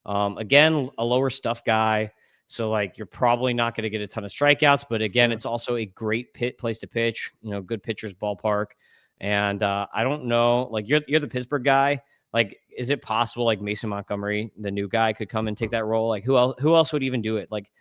Again, a lower stuff guy. So like you're probably not going to get a ton of strikeouts, but again, it's also a great place to pitch, good pitcher's ballpark. And I don't know, like you're the Pittsburgh guy. Like, is it possible like Mason Montgomery, the new guy, could come and take that role? Like who else would even do it? Like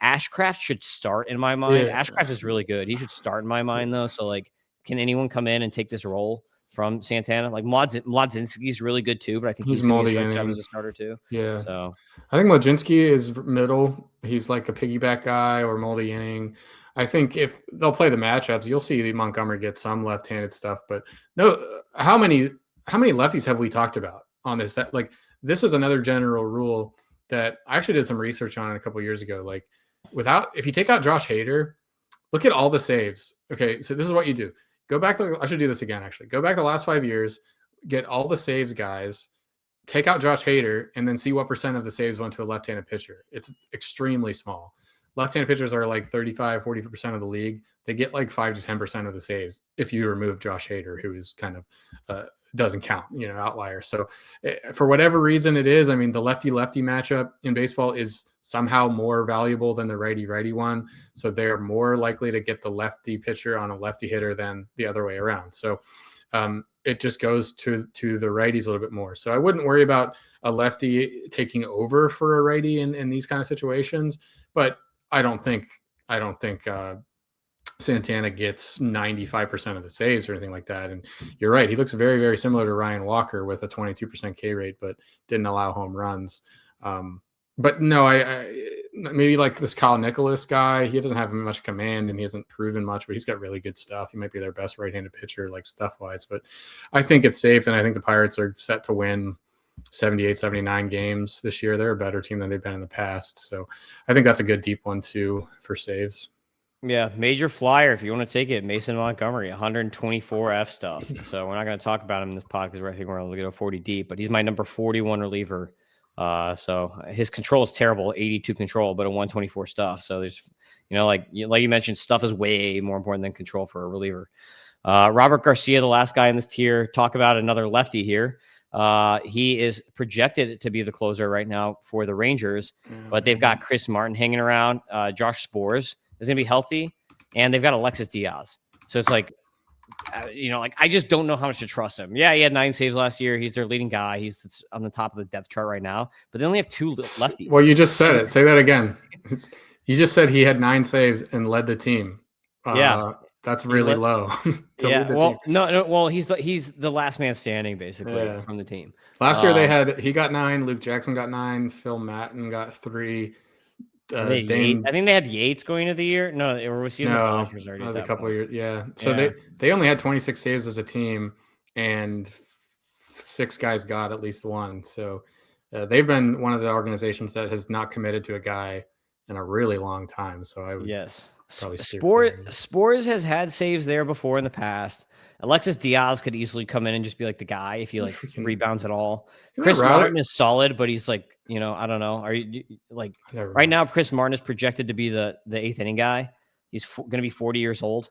Ashcraft should start in my mind. Yeah. Ashcraft is really good. He should start in my mind though. So like, can anyone come in and take this role from Santana? Like Mlodzinski's really good too, but I think he's going to get a job as a starter too. Yeah. So I think Mlodzinski is middle. He's like a piggyback guy or multi inning. I think if they'll play the matchups, you'll see Montgomery get some left-handed stuff. But no, how many lefties have we talked about on this? That like this is another general rule that I actually did some research on a couple of years ago. Like if you take out Josh Hader, look at all the saves. Okay, so this is what you do. Go back. I should do this again, actually. Go back the last 5 years, get all the saves guys, take out Josh Hader, and then see what percent of the saves went to a left-handed pitcher. It's extremely small. Left-handed pitchers are like 35, 40% of the league. They get like 5 to 10% of the saves if you remove Josh Hader, who is kind of doesn't count, outlier. So for whatever reason it is, I mean, the lefty-lefty matchup in baseball is somehow more valuable than the righty-righty one. So they're more likely to get the lefty pitcher on a lefty hitter than the other way around. So it just goes to the righties a little bit more. So I wouldn't worry about a lefty taking over for a righty in these kind of situations, but I don't think Santana gets 95% of the saves or anything like that. And you're right. He looks very, very similar to Ryan Walker with a 22% K rate, but didn't allow home runs. But no, I maybe like this Kyle Nicholas guy, he doesn't have much command and he hasn't proven much, but he's got really good stuff. He might be their best right-handed pitcher, like stuff-wise, but I think it's safe. And I think the Pirates are set to win 78, 79 games this year. They're a better team than they've been in the past. So I think that's a good deep one too for saves. Yeah, major flyer if you want to take it. Mason Montgomery, 124 F stuff. So we're not going to talk about him in this pod because I think we're going to go 40 deep, but he's my number 41 reliever. So his control is terrible, 82 control, but a 124 stuff. So there's, like you mentioned, stuff is way more important than control for a reliever. Robert Garcia, the last guy in this tier, talk about another lefty here. He is projected to be the closer right now for the Rangers, but they've got Chris Martin hanging around. Josh Spores is going to be healthy. and they've got Alexis Diaz. So it's like, like I just don't know how much to trust him. Yeah, he had 9 saves last year. He's their leading guy. He's on the top of the depth chart right now. But they only have 2 lefties. Well, you just said it. Say that again. You just said he had 9 saves and led the team. Yeah, that's really low. Yeah, well, no, well, he's the last man standing basically from the team. Last year he got 9. Luke Jackson got 9. Phil Matten got 3. I think they had Yates going into the year. No, or was he in the Dodgers already? That was a couple of years. Yeah. So they only had 26 saves as a team, and 6 guys got at least 1. So they've been one of the organizations that has not committed to a guy in a really long time. So I would probably Spores has had saves there before in the past. Alexis Diaz could easily come in and just be like the guy if he rebounds at all. Chris Martin is solid, but he's like, I don't know. Are you like right now? Chris Martin is projected to be the 8th inning guy. He's going to be 40 years old,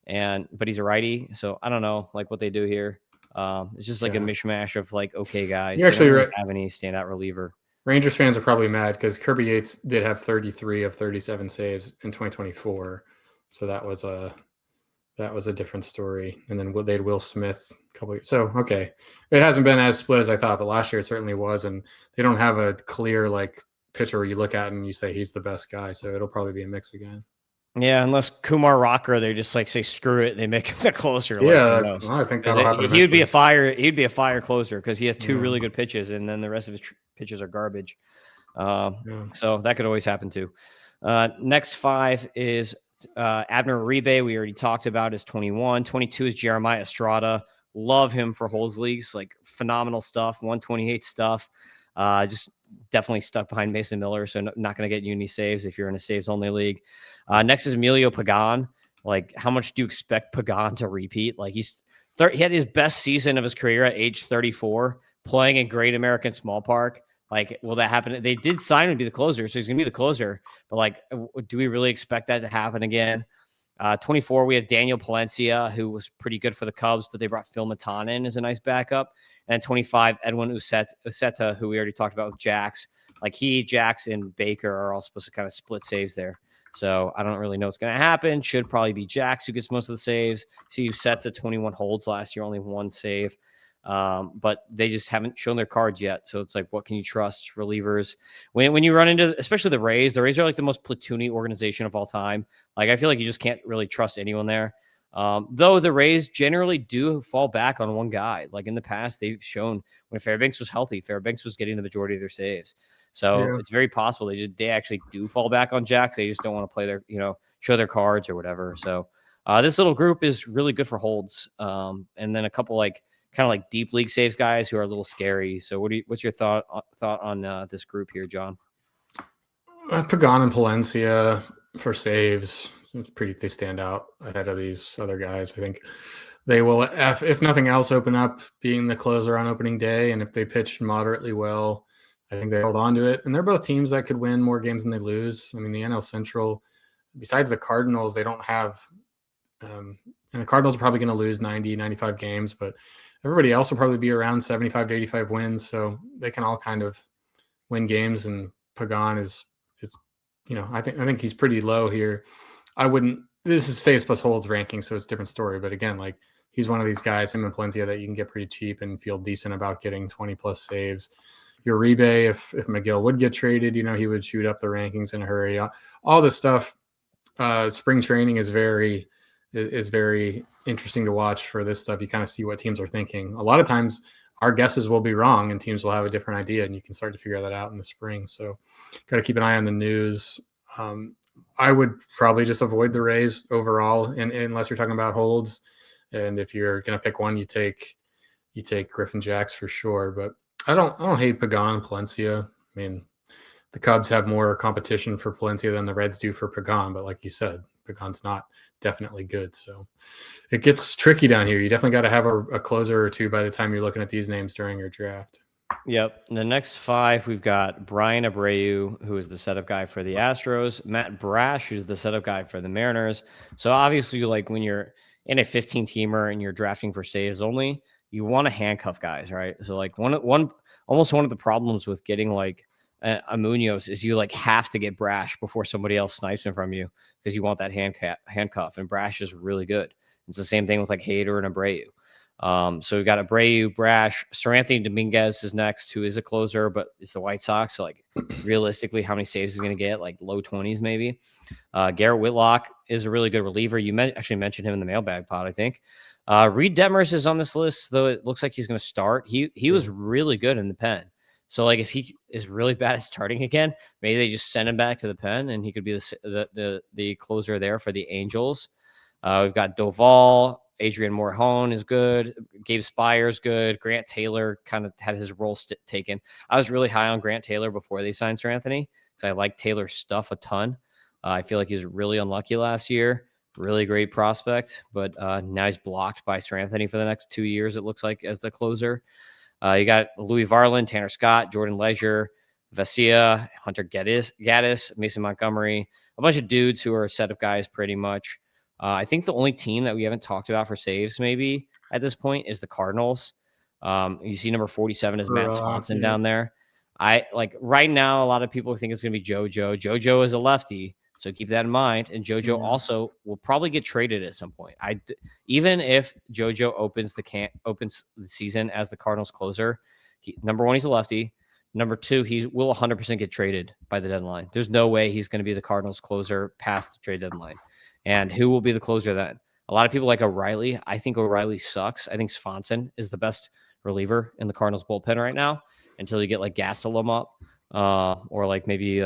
but he's a righty. So I don't know like what they do here. It's just like a mishmash of like okay guys. You actually don't have any standout reliever. Rangers fans are probably mad because Kirby Yates did have 33 of 37 saves in 2024. So that was a different story. And then they had Will Smith a couple years. So, okay. It hasn't been as split as I thought, but last year it certainly was. And they don't have a clear like pitcher where you look at and you say he's the best guy. So it'll probably be a mix again. Yeah, unless Kumar Rocker, they just like say screw it, they make him the closer. Yeah, I think that'll happen. He'd be a fire closer because he has 2 really good pitches, and then the rest of his pitches are garbage. So that could always happen too. Next 5 is Abner Uribe. We already talked about is 21. 22 is Jeremiah Estrada. Love him for holds leagues, like phenomenal stuff. 128 stuff. Just definitely stuck behind Mason Miller, so not going to get you any saves if you're in a saves only league. Next is Emilio Pagan. Like, how much do you expect Pagan to repeat? Like, he had his best season of his career at age 34, playing in Great American Small Park. Like, will that happen? They did sign him to be the closer, so he's going to be the closer. But, like, do we really expect that to happen again? 24, we have Daniel Palencia, who was pretty good for the Cubs, but they brought Phil Matan in as a nice backup. And 25, Edwin Uceta, who we already talked about with Jax. Like, Jax, and Baker are all supposed to kind of split saves there. So I don't really know what's going to happen. Should probably be Jax who gets most of the saves. See, Uceta 21 holds last year, only 1 save. But they just haven't shown their cards yet. So it's like, what can you trust? Relievers. When you run into, especially the Rays are like the most platoony organization of all time. Like, I feel like you just can't really trust anyone there. Though the Rays generally do fall back on one guy. Like in the past, they've shown when Fairbanks was healthy, Fairbanks was getting the majority of their saves. So it's very possible they actually do fall back on Jax. They just don't want to play their, show their cards or whatever. So this little group is really good for holds. And then a couple kind of like deep league saves guys who are a little scary. So what's your thought on this group here, John? Pagan and Palencia for saves. They stand out ahead of these other guys. I think they will, if nothing else, open up being the closer on opening day. And if they pitch moderately well, I think they hold on to it. And they're both teams that could win more games than they lose. I mean, the NL Central, besides the Cardinals, they don't have and the Cardinals are probably going to lose 90, 95 games, but everybody else will probably be around 75 to 85 wins. So they can all kind of win games. And Pagan I think he's pretty low here. This is saves plus holds ranking, so it's a different story. But again, like, he's one of these guys, him and Palencia, that you can get pretty cheap and feel decent about getting 20 plus saves. Your Uribe, if McGill would get traded, he would shoot up the rankings in a hurry. All this stuff, spring training is very interesting to watch for this stuff. You kind of see what teams are thinking. A lot of times our guesses will be wrong and teams will have a different idea, and you can start to figure that out in the spring. So got to keep an eye on the news. I would probably just avoid the Rays overall, unless you're talking about holds. And if you're going to pick one, you take Griffin Jax for sure. But I don't hate Pagan, Palencia. I mean, the Cubs have more competition for Palencia than the Reds do for Pagan. But like you said, Pagan's not definitely good. So it gets tricky down here. You definitely got to have a closer or two by the time you're looking at these names during your draft. Yep. The next 5, we've got Brian Abreu, who is the setup guy for the Astros, Matt Brash, who's the setup guy for the Mariners. So obviously, like, when you're in a 15-teamer and you're drafting for saves only, you want to handcuff guys, right? So like almost one of the problems with getting like a Munoz is you like have to get Brash before somebody else snipes him from you because you want that handcuff, and Brash is really good. It's the same thing with like Hader and Abreu. So we've got Abreu, Brash, Seranthony Dominguez is next, who is a closer, but it's the White Sox. So like realistically, how many saves is going to get? Like low 20s maybe. Garrett Whitlock is a really good reliever. You actually mentioned him in the mailbag pod, I think. Reed Detmers is on this list, though it looks like he's going to start. He was really good in the pen. So like if he is really bad at starting again, maybe they just send him back to the pen and he could be the closer there for the Angels. We've got Doval, Adrian Morehone is good. Gabe Spires good. Grant Taylor kind of had his role taken. I was really high on Grant Taylor before they signed Seranthony because I like Taylor's stuff a ton. I feel like he was really unlucky last year. Really great prospect, but now he's blocked by Seranthony for the next 2 years, it looks like, as the closer. You got Louis Varland, Tanner Scott, Jordan Leisure, Vesia, Hunter Gaddis, Mason Montgomery, a bunch of dudes who are setup guys pretty much. I think the only team that we haven't talked about for saves maybe at this point is the Cardinals. You see number 47 is Matt Swanson down there. I like right now, a lot of people think it's going to be JoJo. JoJo is a lefty, so keep that in mind. And JoJo also will probably get traded at some point. Even if JoJo opens the season as the Cardinals closer, number one, he's a lefty. Number two, he will 100% get traded by the deadline. There's no way he's going to be the Cardinals closer past the trade deadline. And who will be the closer then? A lot of people like O'Reilly. I think O'Reilly sucks. I think Swanson is the best reliever in the Cardinals bullpen right now until you get like Gastelum up or like maybe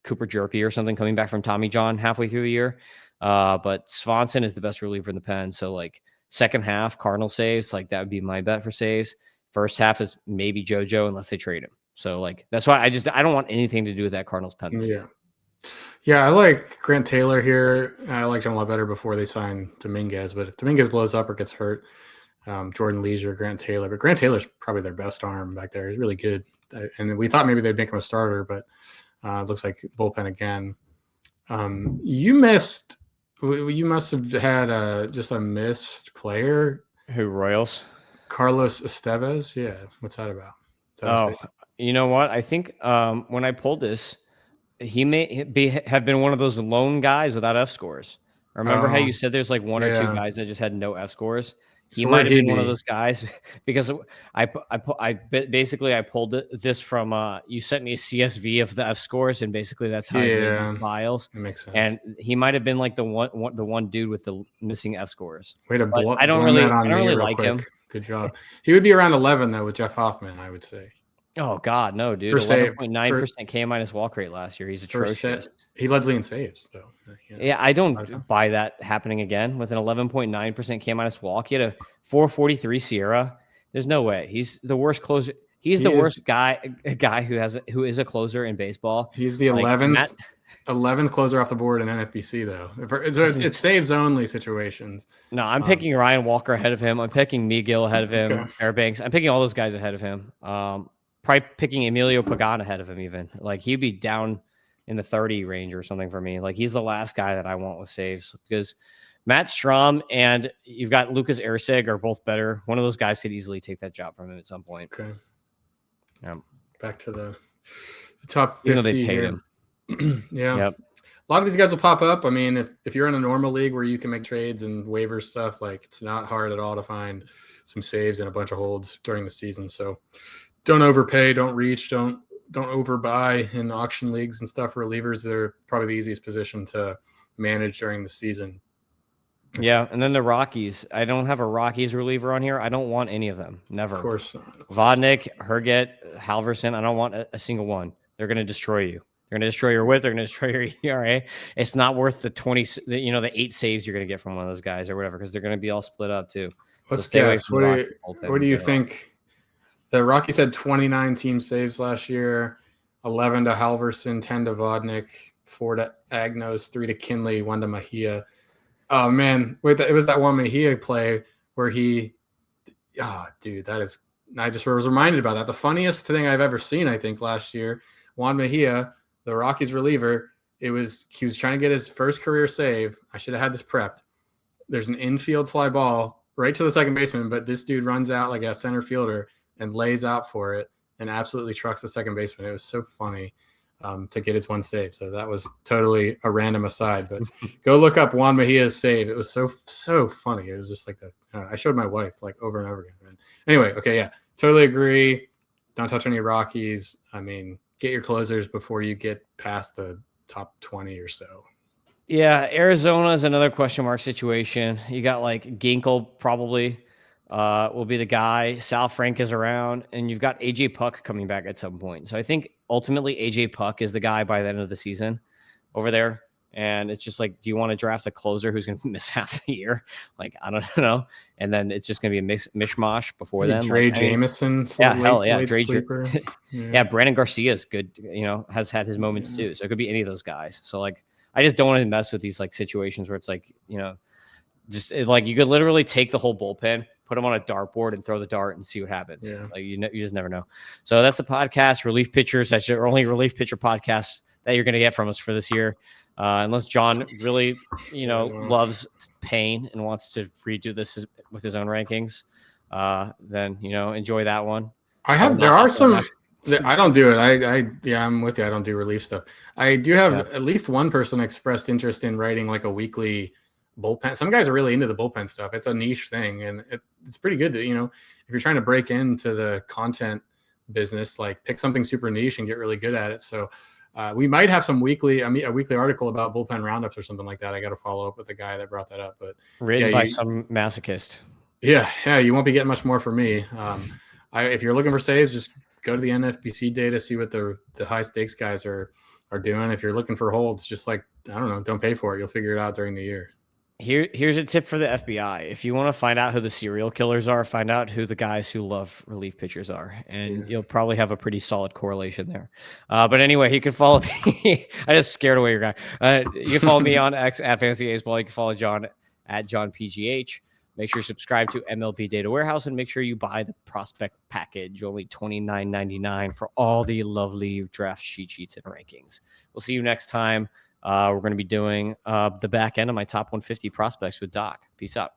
Cooper Jerpy or something coming back from Tommy John halfway through the year. But Swanson is the best reliever in the pen. So like second half, Cardinal saves, like that would be my bet for saves. First half is maybe JoJo unless they trade him. So like that's why I don't want anything to do with that Cardinals pen this year. Yeah, I like Grant Taylor here. I liked him a lot better before they signed Dominguez, but if Dominguez blows up or gets hurt, Jordan Leisure, Grant Taylor. But Grant Taylor's probably their best arm back there. He's really good. And we thought maybe they'd make him a starter, but it looks like bullpen again. You must have had just a missed player. Who, Royals? Carlos Estevez. Yeah. What's that about? You know what? I think when I pulled this, he may have been one of those lone guys without fScores. Remember how you said there's like one or two guys that just had no fScores? He might have been one of those guys because I pulled this from you sent me a CSV of the fScores, and basically that's how I made these files. That makes sense. And he might have been like the one dude with the missing fScores. Way to I don't really like him. Good job. He would be around 11 though with Jeff Hoffman, I would say. Oh God, no, dude! 11.9% K minus walk rate last year. He's atrocious. He led league in saves, though. Yeah, I don't buy that happening again with an 11.9% K minus walk. He had a 443 Sierra. There's no way. He's the worst closer. He's the worst guy who is a closer in baseball. He's the 11th closer off the board in NFBC, though. It's saves only situations. No, I'm picking Ryan Walker ahead of him. I'm picking Miguel ahead of him. Fairbanks. I'm picking all those guys ahead of him. Probably picking Emilio Pagan ahead of him even. Like he'd be down in the 30 range or something for me. Like he's the last guy that I want with saves because Matt Strahm and you've got Lucas Erceg are both better. One of those guys could easily take that job from him at some point. Okay. Yeah. Back to the top 50. Even though they paid him. Yeah. Yep. A lot of these guys will pop up. I mean, if you're in a normal league where you can make trades and waiver stuff, like it's not hard at all to find some saves and a bunch of holds during the season. So don't overpay, don't reach, don't overbuy in auction leagues and stuff. Relievers, they're probably the easiest position to manage during the season. Yeah, and then the Rockies. I don't have a Rockies reliever on here. I don't want any of them. Never. Of course not. Vodnik, Herget, Halverson. I don't want a single one. They're going to destroy you. They're going to destroy your WHIP. They're going to destroy your ERA. It's not worth the 8 saves you're going to get from one of those guys or whatever because they're going to be all split up too. Let's guess. What do you think? The Rockies had 29 team saves last year, 11 to Halverson, 10 to Vodnik, 4 to Agnos, 3 to Kinley, 1 to Mejia. Oh, man. It was that one Mejia play where I just was reminded about that. The funniest thing I've ever seen, I think, last year, Juan Mejia, the Rockies reliever, he was trying to get his first career save. I should have had this prepped. There's an infield fly ball right to the second baseman, but this dude runs out like a center fielder and lays out for it and absolutely trucks the second baseman. It was so funny to get his one save. So that was totally a random aside. But go look up Juan Mejia's save. It was so funny. It was just like that. I showed my wife like over and over again. And anyway, okay, yeah, totally agree. Don't touch any Rockies. I mean, get your closers before you get past the top 20 or so. Yeah, Arizona is another question mark situation. You got like Ginkel probably will be the guy. Sal Frank is around, and you've got AJ Puck coming back at some point. So I think ultimately AJ Puck is the guy by the end of the season over there. And it's just like, do you want to draft a closer who's going to miss half the year? Like, I don't know. And then it's just going to be a mishmash before Maybe then. Dre like, Jameson, yeah, hell yeah, late Dre. sleeper. Yeah, Brandon Garcia is good. Has had his moments too. So it could be any of those guys. So like, I just don't want to mess with these like situations where it's like, like you could literally take the whole bullpen, put them on a dartboard and throw the dart and see what happens. Yeah. Like you just never know. So that's the podcast, Relief Pitchers. That's your only relief pitcher podcast that you're going to get from us for this year. Unless John really, loves pain and wants to redo this with his own rankings, then, enjoy that one. There are some. I don't do it. I'm with you. I don't do relief stuff. I do have at least one person expressed interest in writing like a weekly bullpen. Some guys are really into the bullpen stuff. It's a niche thing, and it's pretty good to, if you're trying to break into the content business, like pick something super niche and get really good at it. So we might have a weekly article about bullpen roundups or something like that. I got to follow up with the guy that brought that up, but written by some masochist. Yeah. You won't be getting much more from me. If you're looking for saves, just go to the NFBC data, see what the high stakes guys are doing. If you're looking for holds, just like, I don't know, don't pay for it. You'll figure it out during the year. Here's a tip for the FBI. If you want to find out who the serial killers are, find out who the guys who love relief pitchers are, and you'll probably have a pretty solid correlation there. But anyway, you can follow me. I just scared away your guy. You can follow me on X at Fantasy Baseball. You can follow John at JohnPGH. Make sure you subscribe to MLB Data Warehouse and make sure you buy the prospect package, only $29.99 for all the lovely draft sheets and rankings. We'll see you next time. We're going to be doing the back end of my top 150 prospects with Doc. Peace out.